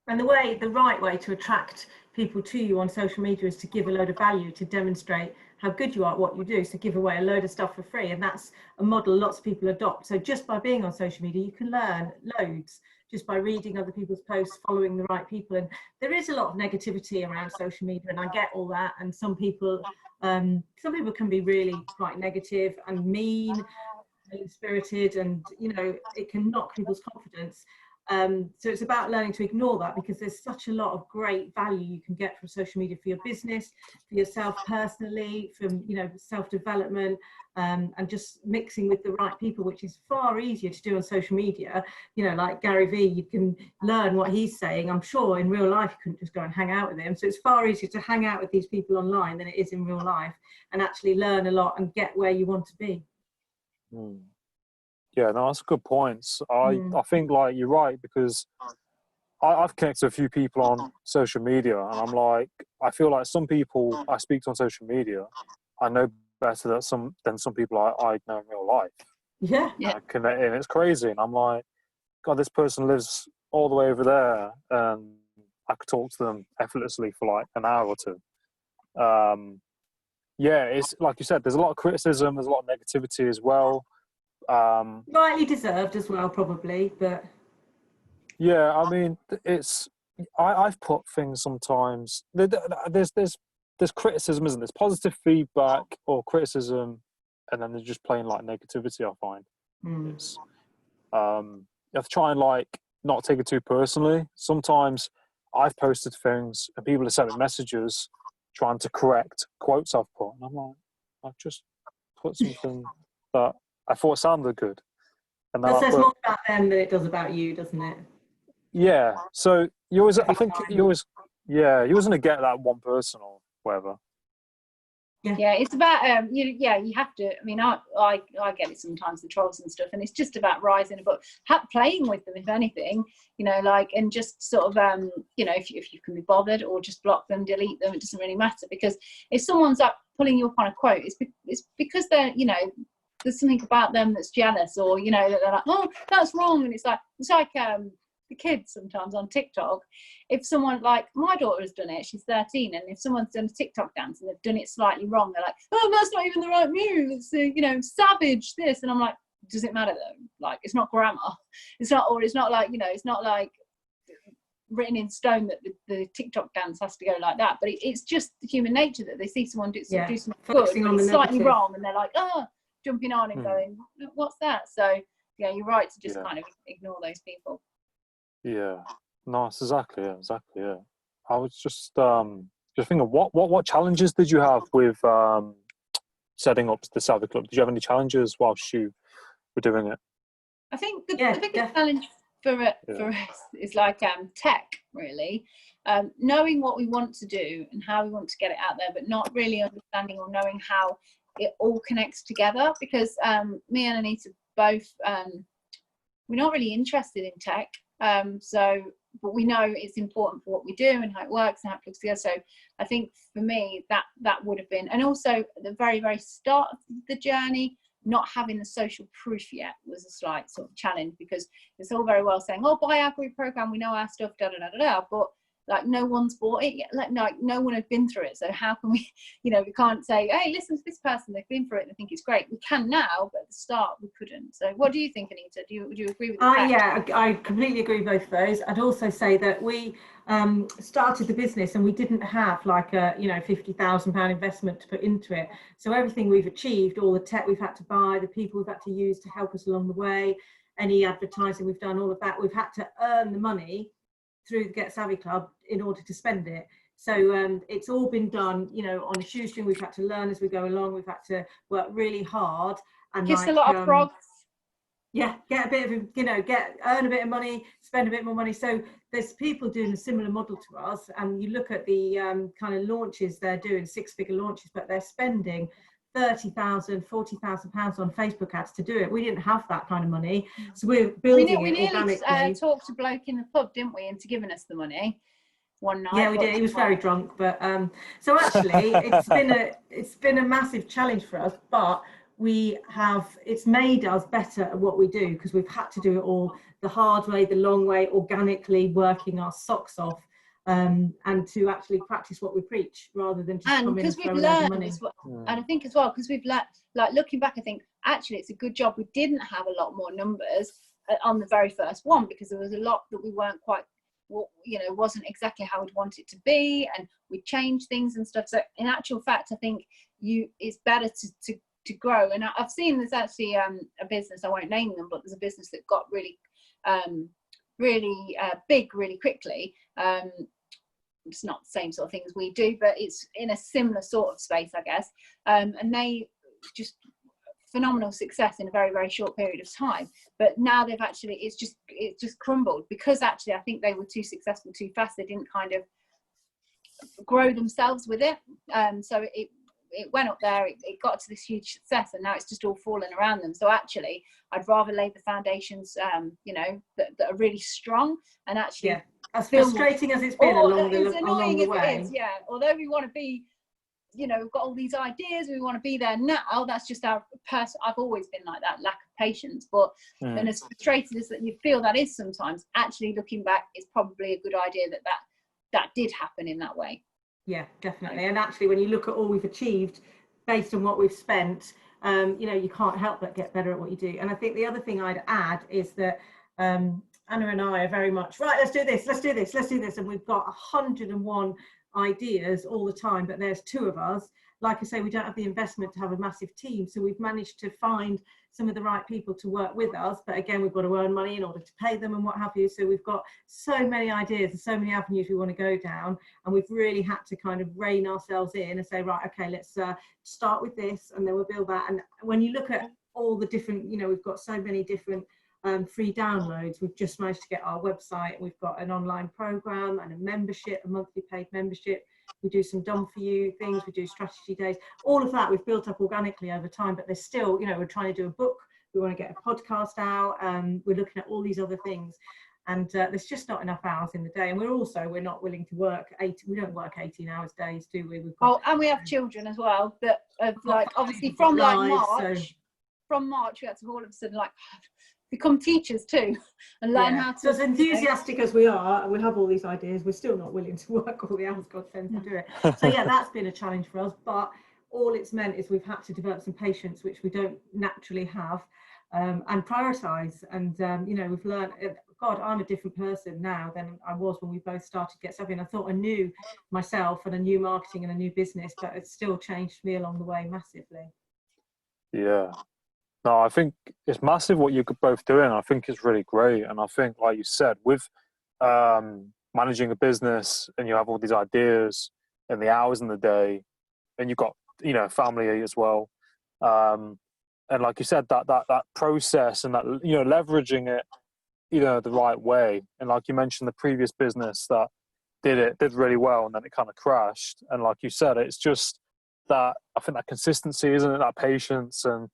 And the right way to attract people to you on social media is to give a load of value, to demonstrate how good you are at what you do. So give away a load of stuff for free. And that's a model lots of people adopt. So just by being on social media, you can learn loads just by reading other people's posts, following the right people. And there is a lot of negativity around social media, and I get all that. And some people can be really quite negative and mean, spirited, and you know, it can knock people's confidence. So it's about learning to ignore that, because there's such a lot of great value you can get from social media for your business, for yourself personally, from, you know, self-development, and just mixing with the right people, which is far easier to do on social media. You know, like Gary Vee, you can learn what he's saying. I'm sure in real life you couldn't just go and hang out with him. So it's far easier to hang out with these people online than it is in real life, and actually learn a lot and get where you want to be. Yeah, no, that's good points. I think like you're right, because I've connected to a few people on social media, and I'm like, I feel like some people I speak to on social media, I know better than some people I know in real life. Yeah. And it's crazy, and I'm like, God, this person lives all the way over there, and I could talk to them effortlessly for like an hour or two. It's like you said, there's a lot of criticism, there's a lot of negativity as well. Rightly deserved as well, probably, but yeah, I mean, I've put things sometimes. There's criticism, isn't there? There's positive feedback or criticism, and then there's just plain like negativity. I find it's you have to try and like not take it too personally. Sometimes I've posted things and people have sent me messages trying to correct quotes I've put, and I'm like, I've just put something that I thought sounded good. And that says more about them than it does about you, doesn't it? Yeah. So you always going to get that one person or whatever. Yeah, it's about you have to. I mean, I get it sometimes, the trolls and stuff, and it's just about rising above, playing with them, if anything, you know, like, and just sort of you know, if you can be bothered, or just block them, delete them, it doesn't really matter, because if someone's up pulling you up on a quote, it's because they're, you know, there's something about them that's jealous, or you know, that they're like, oh, that's wrong, and it's like the kids sometimes on TikTok, if someone, like my daughter has done it, she's 13, and if someone's done a TikTok dance and they've done it slightly wrong, they're like, oh, that's not even the right move, it's you know, savage this, and I'm like, does it matter though? Like, it's not grammar, it's not like, you know, it's not like written in stone that the TikTok dance has to go like that, but it's just human nature that they see someone do something good, but it's slightly wrong, and they're like, oh, jumping on and going, what's that? So yeah, you're right to just kind of ignore those people. Yeah, no, it's exactly. I was just thinking, what challenges did you have with setting up the Savvy Club? Did you have any challenges whilst you were doing it? I think the biggest challenge for us is like tech, really. Knowing what we want to do and how we want to get it out there, but not really understanding or knowing how it all connects together. Because me and Anita both, we're not really interested in tech. But we know it's important for what we do and how it works and how it plugs together. So I think for me, that would have been, and also at the very, very start of the journey, not having the social proof yet was a slight sort of challenge, because it's all very well saying, oh, buy our group program, we know our stuff, but like no one's bought it yet. Like no one had been through it. So how can we, we can't say, hey, listen to this person, they've been through it and they think it's great. We can now, but at the start we couldn't. So what do you think, Anita? Would you agree with that? Yeah, I completely agree with both of those. I'd also say that we started the business and we didn't have like a £50,000 investment to put into it. So everything we've achieved, all the tech we've had to buy, the people we've had to use to help us along the way, any advertising we've done, all of that, we've had to earn the money through the Get Savvy Club in order to spend it. So it's all been done, on a shoestring. We've had to learn as we go along. We've had to work really hard and kiss a lot of frogs. Yeah, get a bit of, earn a bit of money, spend a bit more money. So there's people doing a similar model to us, and you look at the kind of launches they're doing, 6-figure launches, but they're spending £30,000, £40,000 on Facebook ads to do it. We didn't have that kind of money, so we're building we it nearly organically. Talked to bloke in the pub, didn't we, into giving us the money one night. Yeah, we did. He was very drunk, but so actually, it's been a massive challenge for us, but it's made us better at what we do, because we've had to do it all the hard way, the long way, organically, working our socks off. And to actually practice what we preach rather than just come in and throw away money. And I think as well, because we've learned, like looking back, I think actually it's a good job we didn't have a lot more numbers on the very first one, because there was a lot that we weren't quite, wasn't exactly how we'd want it to be, and we changed things and stuff. So in actual fact, I think it's better to grow. And I've seen there's actually a business, I won't name them, but there's a business that got really big really quickly. It's not the same sort of thing as we do, but it's in a similar sort of space, I guess. And they just phenomenal success in a very, very short period of time. But now they've actually, it's just crumbled, because actually I think they were too successful too fast. They didn't kind of grow themselves with it. So it went up there, it got to this huge success, and now it's just all fallen around them. So actually I'd rather lay the foundations that are really strong, and actually as frustrating as it's been along the way. It is, yeah. Although we want to be, we've got all these ideas, we want to be there now. That's just our person. I've always been like that, lack of patience. But and as frustrated as that you feel that is sometimes, actually looking back, it's probably a good idea that did happen in that way. Yeah, definitely. And actually, when you look at all we've achieved based on what we've spent, you can't help but get better at what you do. And I think the other thing I'd add is that Anna and I are very much, right, let's do this. And we've got 101 ideas all the time, but there's 2 of us. Like I say, we don't have the investment to have a massive team. So we've managed to find some of the right people to work with us. But again, we've got to earn money in order to pay them and what have you. So we've got so many ideas and so many avenues we want to go down. And we've really had to kind of rein ourselves in and say, right, okay, let's start with this, and then we'll build that. And when you look at all the different, we've got so many different free downloads. We've just managed to get our website. We've got an online program and a membership, a monthly paid membership. We do some done for you things. We do strategy days. All of that we've built up organically over time, but there's still, we're trying to do a book. We want to get a podcast out. We're looking at all these other things, and there's just not enough hours in the day. And we're not willing to work we don't work 18 hours days, do we? And we have children as well that have, like, obviously from March, we had to all of a sudden become teachers too and learn how to. So as enthusiastic as we are, and we have all these ideas, we're still not willing to work all the hours God sends to do it. So that's been a challenge for us, but all it's meant is we've had to develop some patience, which we don't naturally have, and prioritize. And we've learned, God, I'm a different person now than I was when we both started Get Savvy. And I thought I knew myself and I knew marketing and a new business, but it's still changed me along the way massively. Yeah. No, I think it's massive what you're both doing. I think it's really great. And I think, like you said, with managing a business, and you have all these ideas and the hours in the day, and you've got, family as well. And like you said, that process and that, leveraging it you know, the right way. And like you mentioned, the previous business that did really well, and then it kind of crashed. And like you said, it's just that, I think, that consistency, isn't it? That patience, and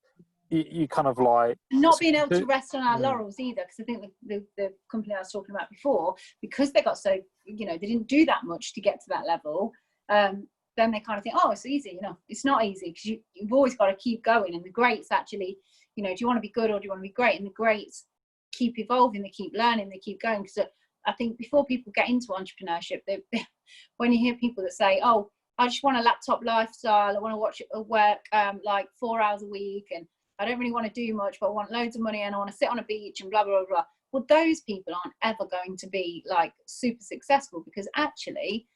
you kind of like not being able to rest on our laurels either, because I think the company I was talking about before, because they got so, you know, they didn't do that much to get to that level, then they kind of think, oh, it's easy. You know, it's not easy, because you've always got to keep going. And the greats actually, you know, do you want to be good or do you want to be great? And the greats keep evolving, they keep learning, they keep going. Because I think before people get into entrepreneurship, when you hear people that say, oh, I just want a laptop lifestyle, I want to watch it work like 4 hours a week, and I don't really want to do much, but I want loads of money and I want to sit on a beach and blah, blah, blah, blah. Well, those people aren't ever going to be like super successful, because actually,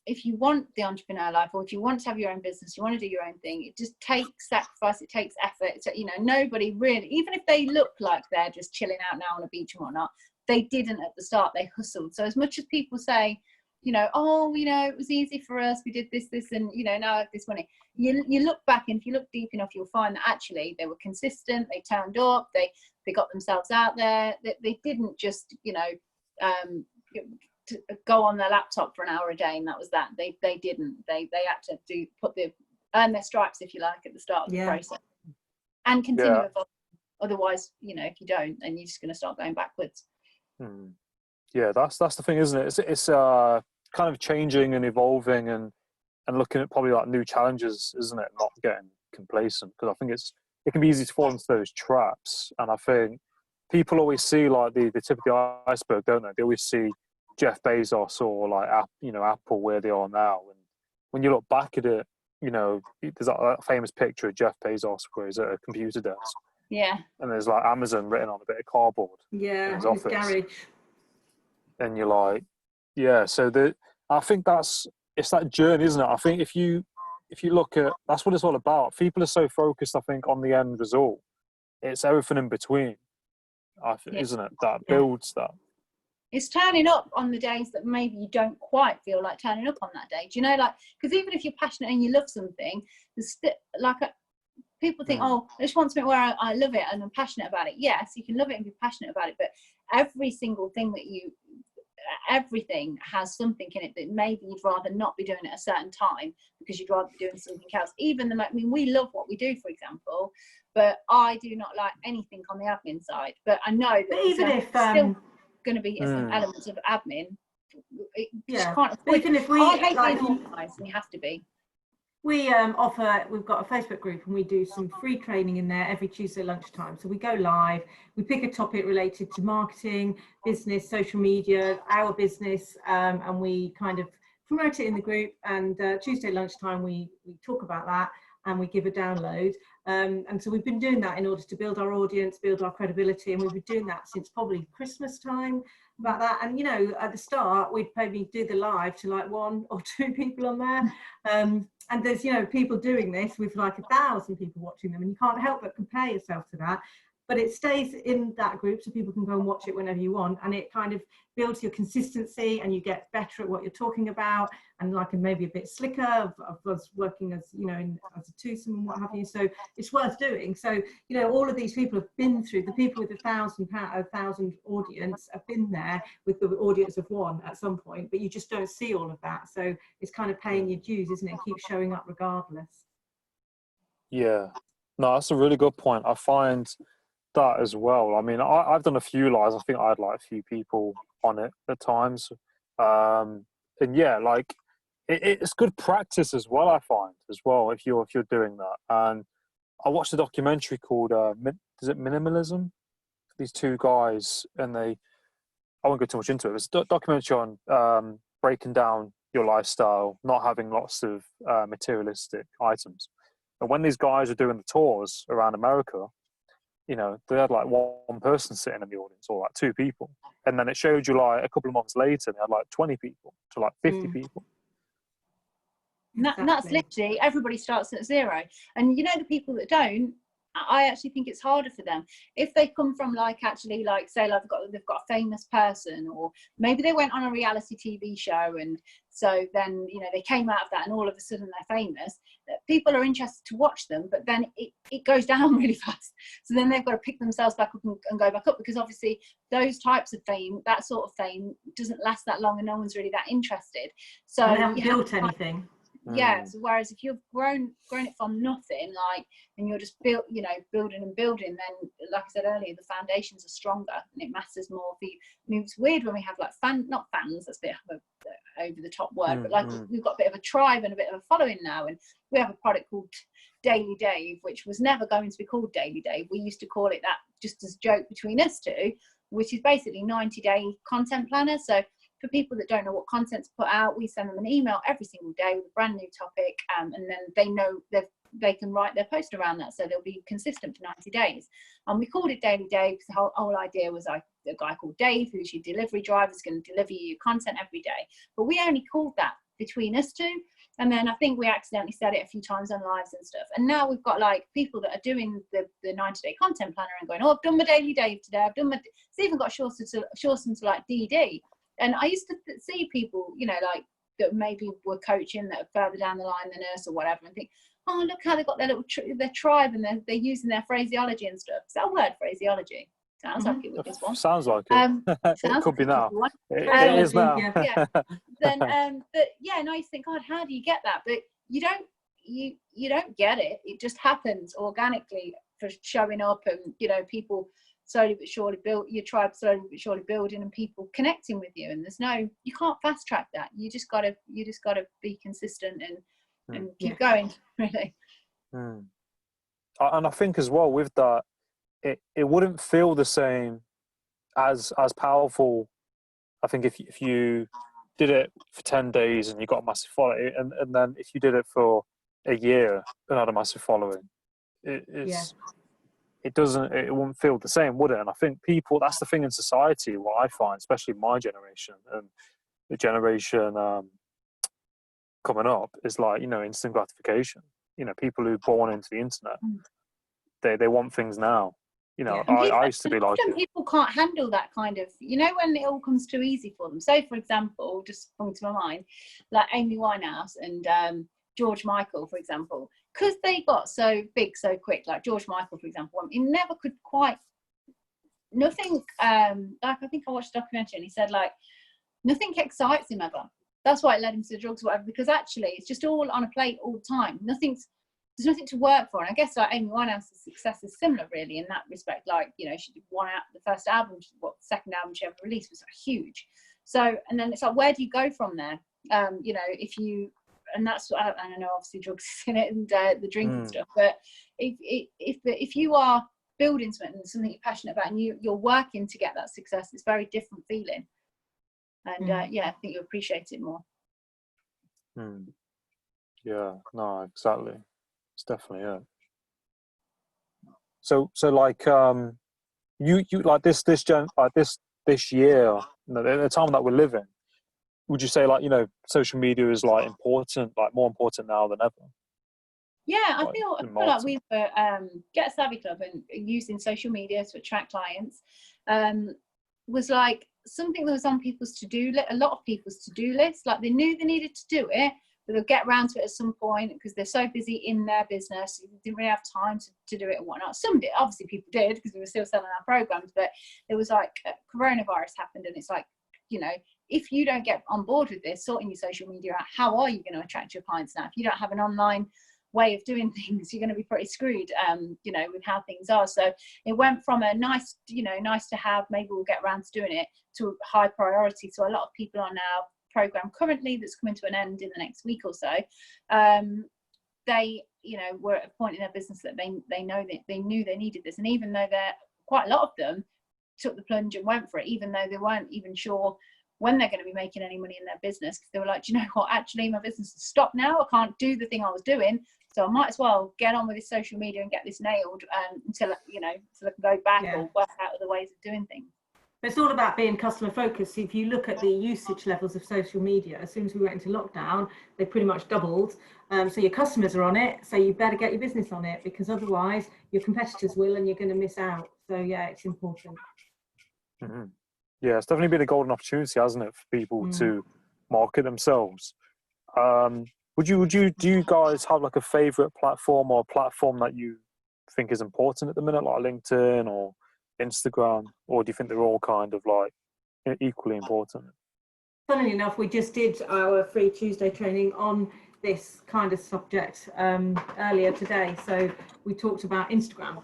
if you want the entrepreneur life, or if you want to have your own business, you want to do your own thing, it just takes sacrifice, it takes effort. So, you know, nobody really, even if they look like they're just chilling out now on a beach and whatnot, they didn't at the start, they hustled. So as much as people say, you know, oh, you know, it was easy for us, we did this, and, you know, now I have this money. You look back, and if you look deep enough, you'll find that actually they were consistent, they turned up, they got themselves out there, they didn't just, you know, to go on their laptop for an hour a day and that was that. They didn't. They had to earn their stripes, if you like, at the start of the process, and continue evolving. Otherwise, you know, if you don't, then you're just going to start going backwards. Yeah, that's the thing, isn't it? It's kind of changing and evolving, and looking at probably like new challenges, isn't it? Not getting complacent, because I think it can be easy to fall into those traps. And I think people always see like the tip of the iceberg, don't they? They always see Jeff Bezos or like Apple, where they are now. And when you look back at it, you know, there's that famous picture of Jeff Bezos where he's at a computer desk. Yeah. And there's like Amazon written on a bit of cardboard. Yeah, in his office. garage. And you're like, yeah. So I think it's that journey, isn't it? I think if you look at, that's what it's all about. People are so focused, I think, on the end result. It's everything in between, isn't it? That builds that. It's turning up on the days that maybe you don't quite feel like turning up on that day. Do you know, like, because even if you're passionate and you love something, there's people think, oh, I just want something where I love it and I'm passionate about it. Yes, you can love it and be passionate about it, but every single thing everything has something in it that maybe you'd rather not be doing at a certain time, because you'd rather be doing something else. Even I mean, we love what we do, for example, but I do not like anything on the admin side. But I know that even if still going to be some elements of admin. Can't even if we, I hate being organised, and you have to be. We've got a Facebook group, and we do some free training in there every Tuesday lunchtime. So we go live, we pick a topic related to marketing, business, social media, our business, and we kind of promote it in the group. And Tuesday lunchtime, we talk about that, and we give a download. And so we've been doing that in order to build our audience, build our credibility, and we've been doing that since probably Christmas time, about that. And, you know, at the start, we'd maybe do the live to like 1 or 2 people on there. And there's, you know, people doing this with like 1,000 people watching them, and you can't help but compare yourself to that. But it stays in that group so people can go and watch it whenever you want, and it kind of builds your consistency, and you get better at what you're talking about, and like maybe a bit slicker of us working as, you know, as a twosome and what have you. So it's worth doing. So, you know, all of these people have been through, the people with 1,000 audience have been there with the audience of 1 at some point, but you just don't see all of that. So it's kind of paying your dues, isn't it? Keep showing up regardless. Yeah, no, that's a really good point. I find that as well. I mean, I've done a few lives. I think I had like a few people on it at times, and yeah, like it's good practice as well. I find as well if you're doing that. And I watched a documentary called is it Minimalism? These 2 guys, and I won't go too much into it. It's a documentary on breaking down your lifestyle, not having lots of materialistic items. And when these guys are doing the tours around America, you know, they had like 1 person sitting in the audience, or like 2 people. And then it showed you like a couple of months later, they had like 20 people to like 50 people. And that's literally, everybody starts at 0. And you know, the people that don't, I actually think it's harder for them if they come from like, actually, like, say like they've got a famous person, or maybe they went on a reality TV show, and so then, you know, they came out of that and all of a sudden they're famous. People are interested to watch them, but then it goes down really fast. So then they've got to pick themselves back up and go back up, because obviously those types of fame, that sort of fame, doesn't last that long and no one's really that interested. So they haven't built anything. Yeah. So whereas if you've grown it from nothing, like, and you're just building and building, then, like I said earlier, the foundations are stronger and it matters more for you. I mean, it's weird when we have like not fans, that's a bit of a over the top word, but like we've got a bit of a tribe and a bit of a following now, and we have a product called Daily Dave, which was never going to be called Daily Dave. We used to call it that just as a joke between us two, which is basically 90-day content planner. So for people that don't know what content to put out, we send them an email every single day with a brand new topic, and then they know they can write their post around that, so they'll be consistent for 90 days. And we called it Daily Dave because the whole idea was like a guy called Dave, who's your delivery driver, is going to deliver you your content every day. But we only called that between us two, and then I think we accidentally said it a few times on lives and stuff. And now we've got like people that are doing the 90-day content planner and going, oh, I've done my Daily Dave today. It's even got shortened to like DD. And I used to see people, you know, like that maybe were coaching that are further down the line than us or whatever, and think, oh, look how they got their little their tribe, and they're using their phraseology and stuff. Is that a word, phraseology? Sounds like it with this one. Sounds like it. It could be now. It is now. Yeah. Then, but yeah, and I used to think, God, how do you get that? But you don't get it. It just happens organically for showing up, and you know, people slowly but surely build your tribe, slowly but surely building, and people connecting with you. And you can't fast track that. You just gotta be consistent and keep going, really. And I think as well with that, it wouldn't feel the same as powerful. I think if you did it for 10 days and you got a massive following, and then if you did it for a year and had a massive following, it wouldn't feel the same, would it? And I think people, that's the thing in society, what I find, especially my generation and the generation coming up, is like, you know, instant gratification. You know, people who are born into the internet, they want things now. You know, I used to be like it. People can't handle that kind of, you know, when it all comes too easy for them. So, for example, just coming to my mind, like Amy Winehouse and George Michael, for example, because they got so big so quick. Like George Michael, for example, he never could quite, nothing, like I think I watched a documentary and he said like, nothing excites him ever. That's why it led him to the drugs or whatever, because actually it's just all on a plate all the time. There's nothing to work for. And I guess like Amy Winehouse's success is similar really in that respect. Like, you know, she did the first album, the second album she ever released was huge. So, and then it's like, where do you go from there? You know, and that's what I know obviously drugs is in it and the drink and stuff, but if you are building something you're passionate about and you're working to get that success, it's a very different feeling. And yeah, I think you appreciate it more. Yeah, no, exactly. It's definitely it. So like you like this year, you know, the time that we're living, would you say like, you know, social media is like important, like more important now than ever? Yeah, I feel like we were Get a Savvy Club and using social media to attract clients was like something that was on people's to-do list, a lot of people's to-do list. Like they knew they needed to do it, but they'll get around to it at some point because they're so busy in their business, they didn't really have time to do it and whatnot. Some did, obviously people did, because we were still selling our programs, but it was like coronavirus happened and it's like, you know, if you don't get on board with this, sorting your social media out, how are you going to attract your clients now? If you don't have an online way of doing things, you're going to be pretty screwed, you know, with how things are. So it went from a nice to have, maybe we'll get around to doing it, to high priority. So a lot of people on our program currently that's coming to an end in the next week or so, they, you know, were at a point in their business that they know that they knew they needed this. And even though they're quite a lot of them took the plunge and went for it, even though they weren't even sure when they're going to be making any money in their business, because they were like, do you know what, actually my business has stopped now, I can't do the thing I was doing, so I might as well get on with this social media and get this nailed until I can go back or work out other ways of doing things. But it's all about being customer focused. If you look at the usage levels of social media, as soon as we went into lockdown, they pretty much doubled. So your customers are on it, so you better get your business on it, because otherwise your competitors will and you're going to miss out. So yeah, it's important. Mm-hmm. Yeah, it's definitely been a golden opportunity, hasn't it, for people to market themselves. Do you guys have like a favorite platform or a platform that you think is important at the minute, like LinkedIn or Instagram, or do you think they're all kind of like equally important? Funnily enough, we just did our free Tuesday training on this kind of subject earlier today. So we talked about Instagram.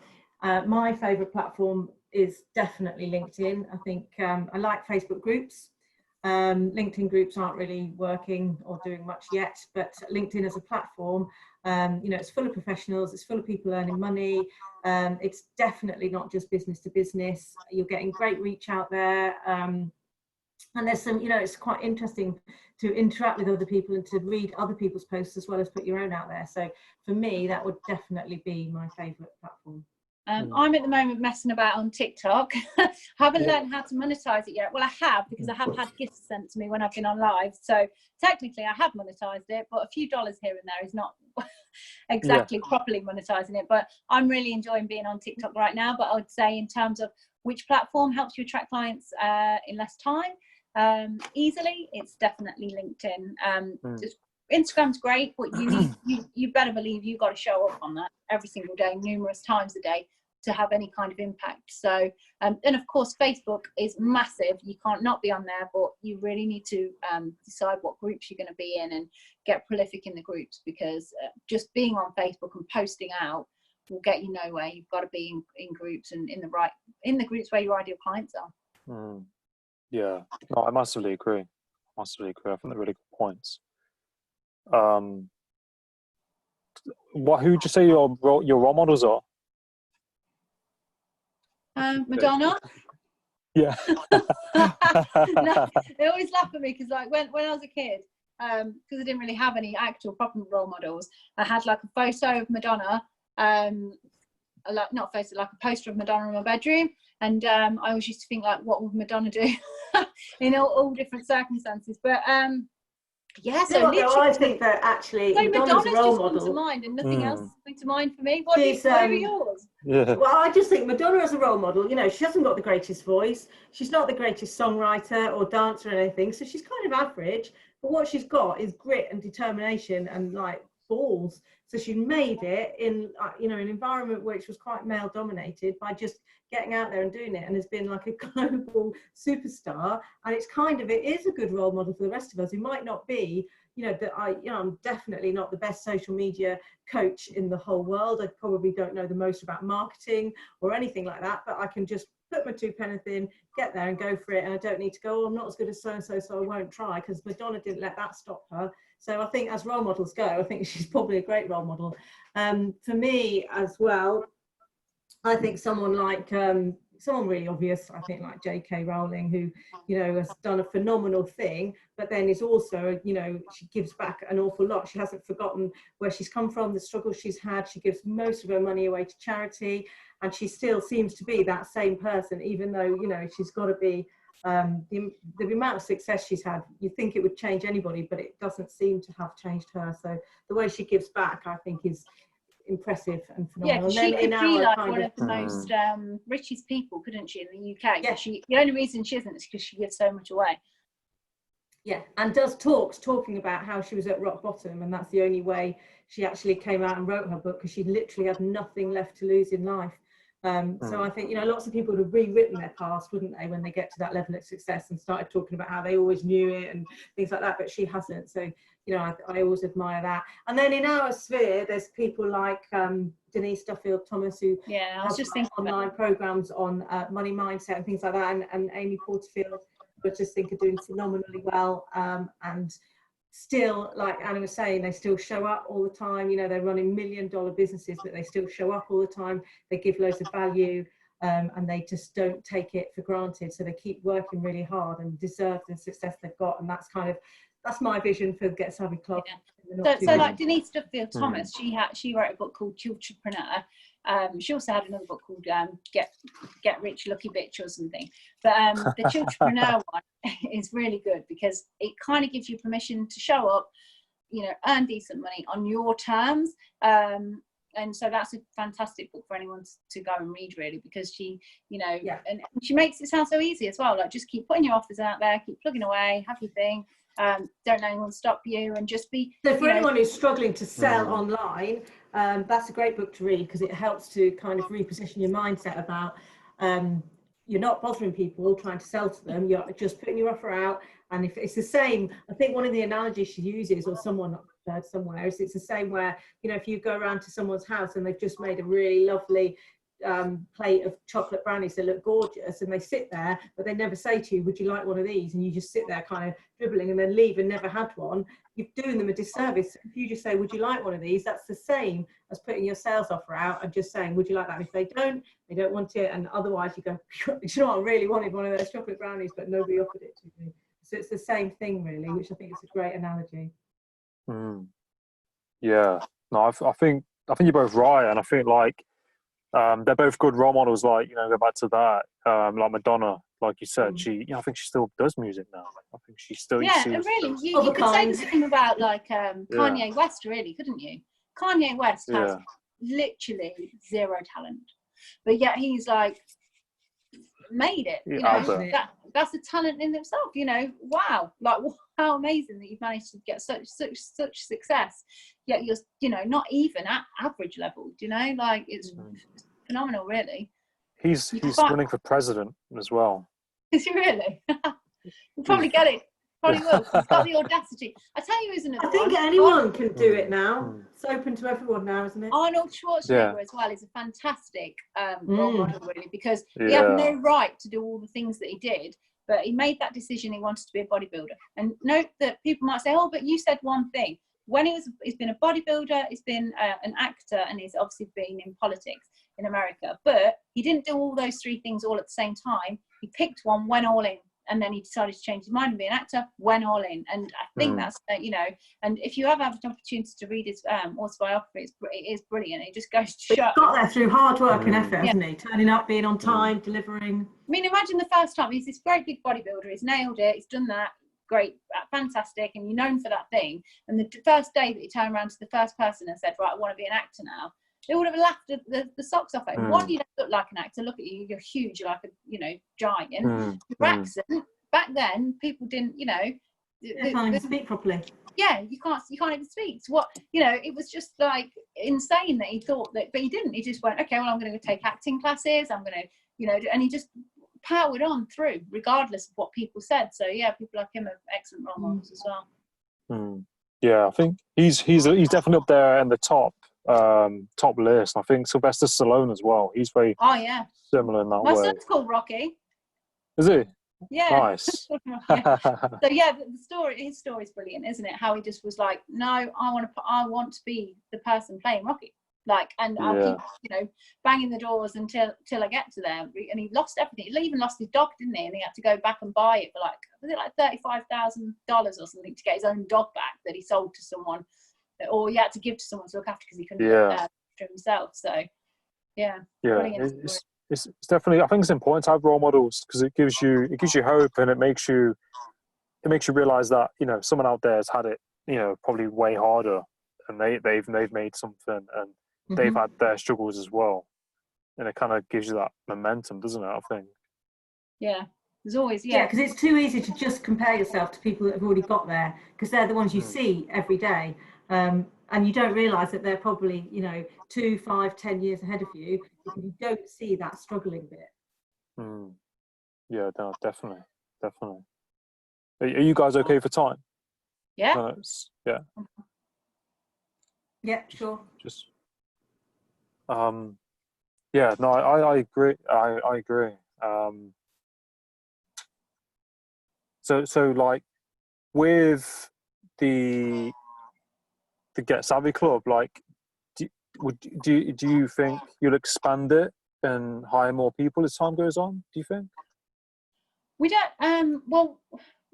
My favorite platform is definitely LinkedIn. I think I like Facebook groups. LinkedIn groups aren't really working or doing much yet, but LinkedIn as a platform, it's full of professionals, it's full of people earning money. It's definitely not just business to business. You're getting great reach out there. And there's some, it's quite interesting to interact with other people and to read other people's posts as well as put your own out there. So for me, that would definitely be my favorite platform. I'm at the moment messing about on TikTok. Haven't learned how to monetize it yet. Well, I have, because I have had gifts sent to me when I've been on live. So technically I have monetized it, but a few dollars here and there is not exactly properly monetizing it. But I'm really enjoying being on TikTok right now. But I would say, in terms of which platform helps you attract clients in less time, easily, it's definitely LinkedIn. Instagram's great, but you better believe you've got to show up on that every single day, numerous times a day, to have any kind of impact. So and of course Facebook is massive. You can't not be on there, but you really need to decide what groups you're going to be in and get prolific in the groups, because just being on Facebook and posting out will get you nowhere. You've got to be in groups, and in the groups where your ideal clients are. Yeah, no, I massively agree. I think they're really good points. Who would you say your role models are? Madonna. Yeah. No, they always laugh at me, because like when I was a kid, because I didn't really have any actual proper role models, I had like a photo of Madonna, like not a photo, like a poster of Madonna in my bedroom, and I always used to think, like, what would Madonna do in all different circumstances. But so literally, I think that actually Madonna's a role just model. come to mind, and nothing else is coming to mind for me. What are yours? Yeah. Well, I just think Madonna as a role model, she hasn't got the greatest voice. She's not the greatest songwriter or dancer or anything. So she's kind of average. But what she's got is grit and determination and like balls. So she made it in, an environment which was quite male dominated, by just getting out there and doing it, and has been like a global superstar. And it is a good role model for the rest of us who might not be, I'm definitely not the best social media coach in the whole world. I probably don't know the most about marketing or anything like that, but I can just put my 2 pence in, get there and go for it. And I don't need to go, I'm not as good as so-and-so, so I won't try, because Madonna didn't let that stop her. So I think as role models go, I think she's probably a great role model. For me as well, I think someone like, someone really obvious, I think like J.K. Rowling, who, has done a phenomenal thing, but then is also, she gives back an awful lot. She hasn't forgotten where she's come from, the struggles she's had. She gives most of her money away to charity, and she still seems to be that same person, even though, she's got to be, the amount of success she's had, you think it would change anybody, but it doesn't seem to have changed her. So the way she gives back, I think, is impressive and phenomenal. Yeah, she could be like one of the most richest people, couldn't she, in the UK? Yeah. The only reason she isn't is because she gives so much away. Yeah, and does talking about how she was at rock bottom, and that's the only way she actually came out and wrote her book, because she literally had nothing left to lose in life. So I think, lots of people would have rewritten their past, wouldn't they, when they get to that level of success, and started talking about how they always knew it and things like that, but she hasn't. So, I always admire that. And then in our sphere, there's people like Denise Duffield-Thomas, who has online programs on money mindset and things like that, and Amy Porterfield, who I just think are doing phenomenally well, and still, like Anna was saying, they still show up all the time. They're running $1 million businesses, but they still show up all the time. They give loads of value, and they just don't take it for granted. So they keep working really hard and deserve the success they've got. And That's my vision for the Get Savvy Club. Yeah. So like Denise Duffield Thomas, she wrote a book called Childrenpreneur. She also had another book called Get Rich Lucky Bitch or something. But the Childrenpreneur one is really good because it kind of gives you permission to show up, you know, earn decent money on your terms. And so that's a fantastic book for anyone to go and read, really, because she, you know, and she makes it sound so easy as well. Like, just keep putting your offers out there, keep plugging away, have your thing. Don't let anyone stop you, and just be. So for anyone who's struggling to sell online, that's a great book to read because it helps to kind of reposition your mindset about you're not bothering people trying to sell to them. You're just putting your offer out, and if it's the same, I think one of the analogies she uses, or someone heard somewhere, is it's the same where, you know, if you go around to someone's house and they've just made a really lovely plate of chocolate brownies that look gorgeous, and they sit there, but they never say to you, would you like one of these? And you just sit there kind of dribbling and then leave and never had one. You're doing them a disservice. If you just say, would you like one of these? That's the same as putting your sales offer out and just saying, would you like that? And if they don't want it, and otherwise you go, you know what, I really wanted one of those chocolate brownies, but nobody offered it to me. So it's the same thing, really, which I think is a great analogy. Yeah, no, I think you're both right, and I think like they're both good role models. Like, you know, go back to that, like Madonna, like you said, she, you know, I think she still does music now. I think she still, and really, you could say the same about like Kanye West, really, couldn't you? Kanye West has literally zero talent, but yet he's like made it. You know, that's a talent in himself. You know, wow, like how amazing that you've managed to get such success. Yet you're, you know, not even at average level. Do you know, like it's phenomenal, really. He's running for president as well. Is he really? You'll probably get it. Probably will. He's got the audacity. I tell you, isn't it? I think anyone can do it now. It's open to everyone now, isn't it? Arnold Schwarzenegger as well is a fantastic role model, really, because he had no right to do all the things that he did, but he made that decision. He wanted to be a bodybuilder. And note that people might say, oh, but you said one thing. When he's been a bodybuilder, he's been an actor, and he's obviously been in politics in America. But he didn't do all those three things all at the same time. He picked one, went all in. And then he decided to change his mind and be an actor, went all in. And I think that's, you know, and if you have had an opportunity to read his autobiography, it is brilliant. It just goes to show. He got there through hard work and effort, hasn't he? Turning up, being on time, delivering. I mean, imagine the first time. He's this great big bodybuilder. He's nailed it. He's done that. Great, fantastic. And you're known for that thing. And the first day that he turned around to the first person and said, right, I want to be an actor now, they would have laughed the socks off at him. One, you don't look like an actor. Look at you, you're huge, you're like a, you know, giant. Your accent, back then, people didn't, you know, they can't even speak properly. Yeah, you can't even speak. So what, you know, it was just like insane that he thought that, but he didn't. He just went, okay, well, I'm going to go take acting classes. I'm going to, you know, and he just powered on through, regardless of what people said. So yeah, people like him are excellent role models as well. Yeah, I think he's definitely up there in the top list. I think Sylvester Stallone as well. He's very similar in that way. My son's called Rocky. Is he? Yeah. Nice. So yeah, his story is brilliant, isn't it? How he just was like, no, I want to be the person playing Rocky. Like, and I'll keep, you know, banging the doors until I get to there. And he lost everything. He even lost his dog, didn't he? And he had to go back and buy it for like, was it like $35,000 or something to get his own dog back that he sold to someone, or he had to give to someone to look after because he couldn't look after himself. So yeah. It's definitely, I think it's important to have role models because it gives you hope, and it makes you realize that, you know, someone out there has had it, you know, probably way harder, and they've made something, and they've had their struggles as well, and it kind of gives you that momentum, doesn't it? I think. Yeah, there's always because it's too easy to just compare yourself to people that have already got there, because they're the ones you see every day. And you don't realise that they're probably, you know, 2, 5, 10 years ahead of you. You don't see that struggling bit. Yeah, no, definitely. Are you guys okay for time? Yeah. Yeah. Yeah, sure. Just. Yeah, no, I agree. I agree. So like with the Get Savvy Club, like, do you think you'll expand it and hire more people as time goes on? Do you think? We don't. Well,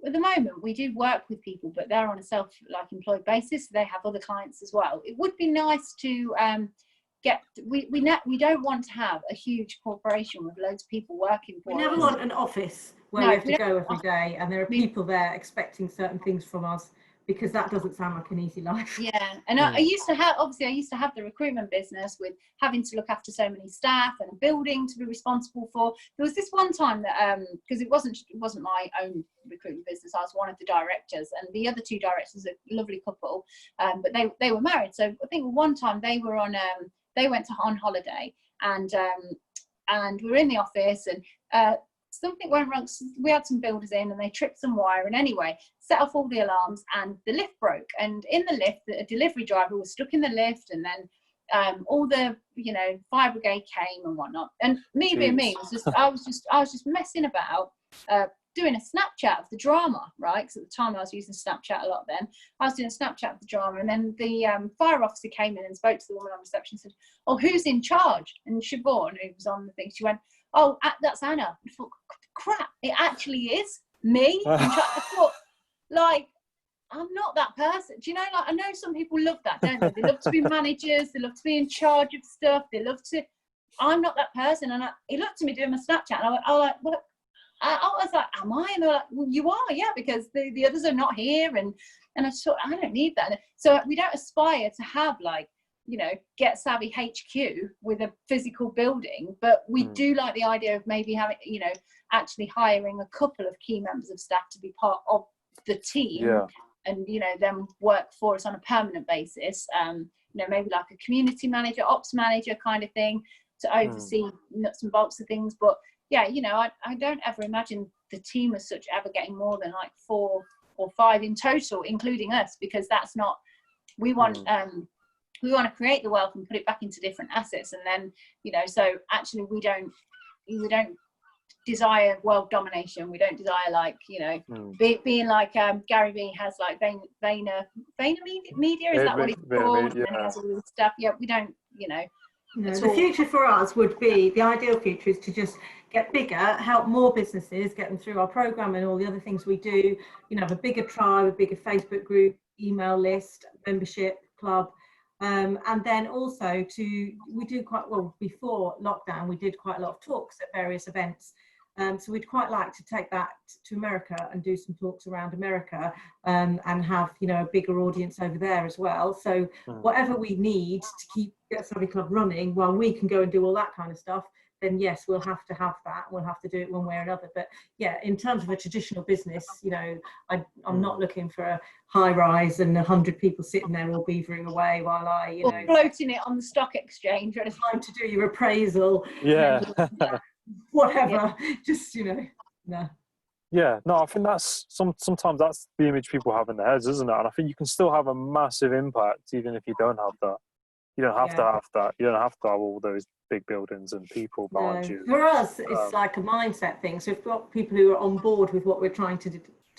at the moment we do work with people, but they're on a self-employed basis. So they have other clients as well. It would be nice to we don't want to have a huge corporation with loads of people working for us. We never want an office where we have to go every day and there are people there expecting certain things from us, because that doesn't sound like an easy life. Yeah, and I used to have the recruitment business with having to look after so many staff and a building to be responsible for. There was this one time that because it wasn't my own recruitment business, I was one of the directors, and the other two directors, a lovely couple, but they were married. So I think one time they were on they went on holiday, and we were in the office, and something went wrong. We had some builders in and they tripped some wire, and anyway set off all the alarms, and the lift broke, and in the lift a delivery driver was stuck in the lift, and then all the fire brigade came and whatnot, and me being me I was just messing about doing a Snapchat of the drama, right? Because at the time I was using Snapchat a lot then. I was doing a Snapchat of the drama, and then the fire officer came in and spoke to the woman on reception and said, "Oh, who's in charge?" And Siobhan, who was on the thing, she went, "Oh, that's Anna." I thought, crap, it actually is me. I thought, like, I'm not that person. Do you know, like, I know some people love that, don't they? They love to be managers, they love to be in charge of stuff, they love to, I'm not that person. And he looked at me doing my Snapchat, and I was like, what? I was like, am I? And they were like, well, you are, yeah, because the others are not here. And I thought, I don't need that. So we don't aspire to have, like, Get Savvy HQ with a physical building, but we do like the idea of maybe having, actually hiring a couple of key members of staff to be part of the team, and them work for us on a permanent basis. Maybe like a community manager, ops manager kind of thing to oversee nuts and bolts of things. But yeah, I don't ever imagine the team as such ever getting more than like 4 or 5 in total, including us, because that's not, we want to create the wealth and put it back into different assets. And then, so actually we don't desire world domination. We don't desire, like, being like Gary Vee has, like Vayner Media, is that what it's called? And then he has all this stuff. Yeah, we don't, the future for us would be, the ideal future is to just get bigger, help more businesses, get them through our program and all the other things we do, have a bigger tribe, a bigger Facebook group, email list, membership club. And then also we do quite well, before lockdown, we did quite a lot of talks at various events. So we'd quite like to take that to America and do some talks around America, and have, a bigger audience over there as well. So whatever we need to keep Get Savvy Club running while we can go and do all that kind of stuff, then yes, we'll have to have that. We'll have to do it one way or another. But yeah, in terms of a traditional business, I'm not looking for a high rise and 100 people sitting there all beavering away while I, or floating it on the stock exchange. Time to do your appraisal. Yeah. Whatever. Just, no. Yeah, no, I think that's sometimes that's the image people have in their heads, isn't it? And I think you can still have a massive impact even if you don't have that. You don't have to have that. You don't have to have all those big buildings and people behind you. For us, it's like a mindset thing. So if we've got people who are on board with what we're trying to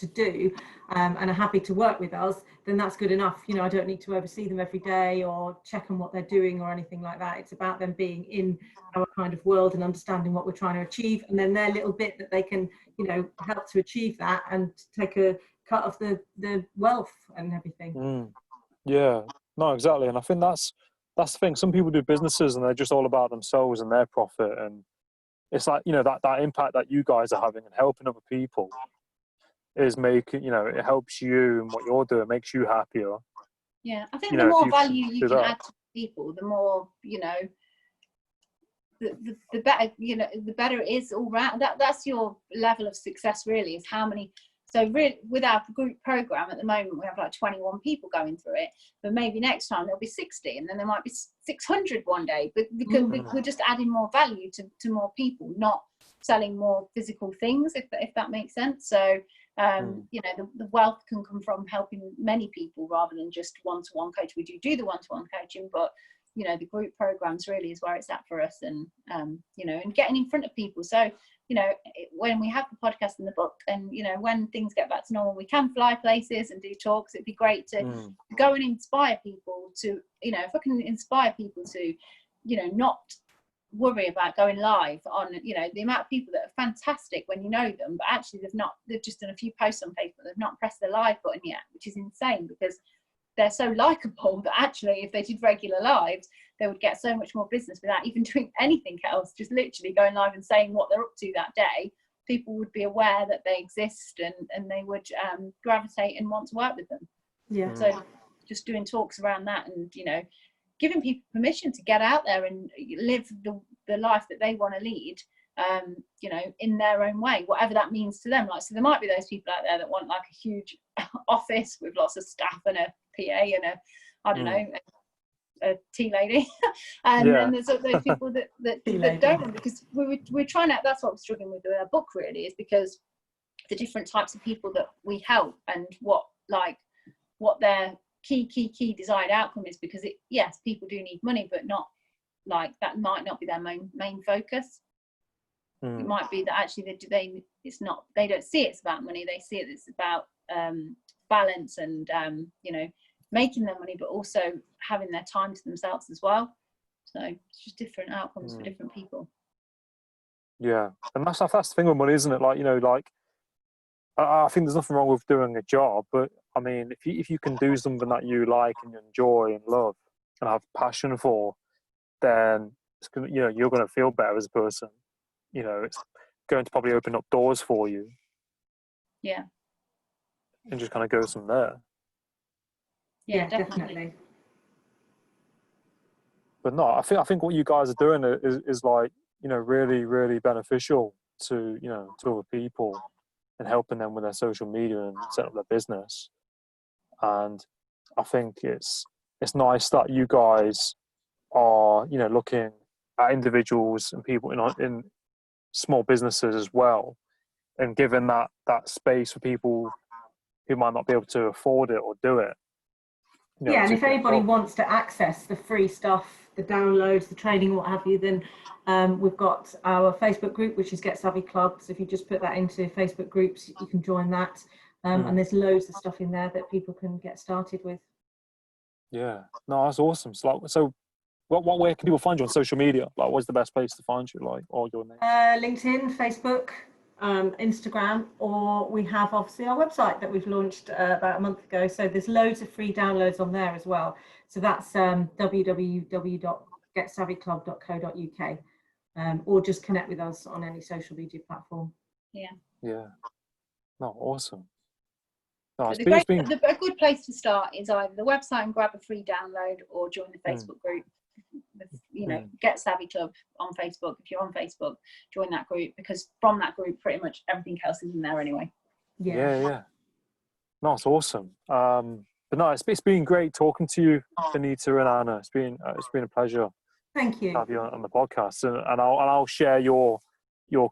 do and are happy to work with us, then that's good enough. I don't need to oversee them every day or check on what they're doing or anything like that. It's about them being in our kind of world and understanding what we're trying to achieve, and then their little bit that they can, help to achieve that and take a cut of the wealth and everything. Yeah, no, exactly. And I think that's the thing. Some people do businesses and they're just all about themselves and their profit, and it's like, that impact that you guys are having and helping other people is making, it helps you, and what you're doing makes you happier. Yeah, I think the more value you can add to people, the more, the better, the better it is all round. That's your level of success, really, is how many. So really, with our group program at the moment, we have like 21 people going through it, but maybe next time there'll be 60, and then there might be 600 one day, but because we're just adding more value to more people, not selling more physical things, if that makes sense. So the wealth can come from helping many people rather than just one-to-one coach. We do the one-to-one coaching, but the group programs really is where it's at for us, and and getting in front of people. So when we have the podcast and the book, and when things get back to normal, we can fly places and do talks. It'd be great to go and inspire people to, if I can inspire people to not worry about going live on, you know, the amount of people that are fantastic when you know them, but actually they've just done a few posts on Facebook, they've not pressed the live button yet, which is insane because they're so likable that actually if they did regular lives, they would get so much more business without even doing anything else, just literally going live and saying what they're up to that day. People would be aware that they exist, and they would gravitate and want to work with them. Yeah. So just doing talks around that, and, you know, giving people permission to get out there and live the life that they want to lead, you know, in their own way, whatever that means to them. Like, so there might be those people out there that want like a huge office with lots of staff and a PA and a, I don't know, a tea lady. And then there's those people that don't, because we're trying to, that's what we're struggling with our book really, is because the different types of people that we help and what their key desired outcome is, because yes, people do need money, but not like that might not be their main focus. It might be that actually they don't see it's about money, they see it's about balance and you know, making their money, but also having their time to themselves as well. So it's just different outcomes for different people. Yeah, and that's the thing with money, isn't it? Like, you know, like I think there's nothing wrong with doing a job, but I mean, if you can do something that you like and you enjoy and love and have passion for, then it's gonna, you know, you're going to feel better as a person. You know, it's going to probably open up doors for you. Yeah. And just kind of goes from there. Yeah, definitely. But no, I think what you guys are doing is like, you know, really, really beneficial to, you know, to other people and helping them with their social media and set up their business. And I think it's nice that you guys are, you know, looking at individuals and people in small businesses as well, and giving that space for people who might not be able to afford it or do it. You know, yeah, and if anybody wants to access the free stuff, the downloads, the training, what have you, then we've got our Facebook group, which is Get Savvy Club. So if you just put that into Facebook groups, you can join that. And there's loads of stuff in there that people can get started with. Yeah, no, that's awesome. So what way can people find you on social media? Like, what's the best place to find you? Like, or your name? LinkedIn, Facebook, Instagram, or we have obviously our website that we've launched about a month ago. So there's loads of free downloads on there as well. So that's www.getsavvyclub.co.uk, or just connect with us on any social media platform. Yeah. No, awesome. No, a good place to start is either the website and grab a free download, or join the Facebook group. You know, Get Savvy Club on Facebook. If you're on Facebook, join that group, because from that group pretty much everything else is in there anyway. Yeah. No, it's awesome. But no, it's been great talking to you, Anita and Anna. It's been a pleasure. Thank you. To have you on the podcast, and I'll share your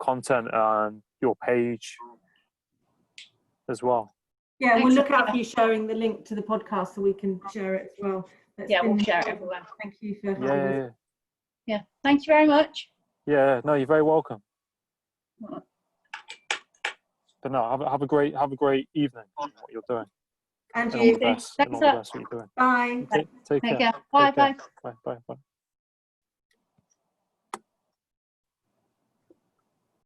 content and your page as well. Yeah, we'll look out for you sharing the link to the podcast so we can share it as well. We'll share it everywhere. Thank you for having us. Yeah, thank you very much. Yeah, no, you're very welcome. But no, have a great evening. What you're doing. And you. Thanks all the best what you're doing. Bye. Take care. Bye. Bye.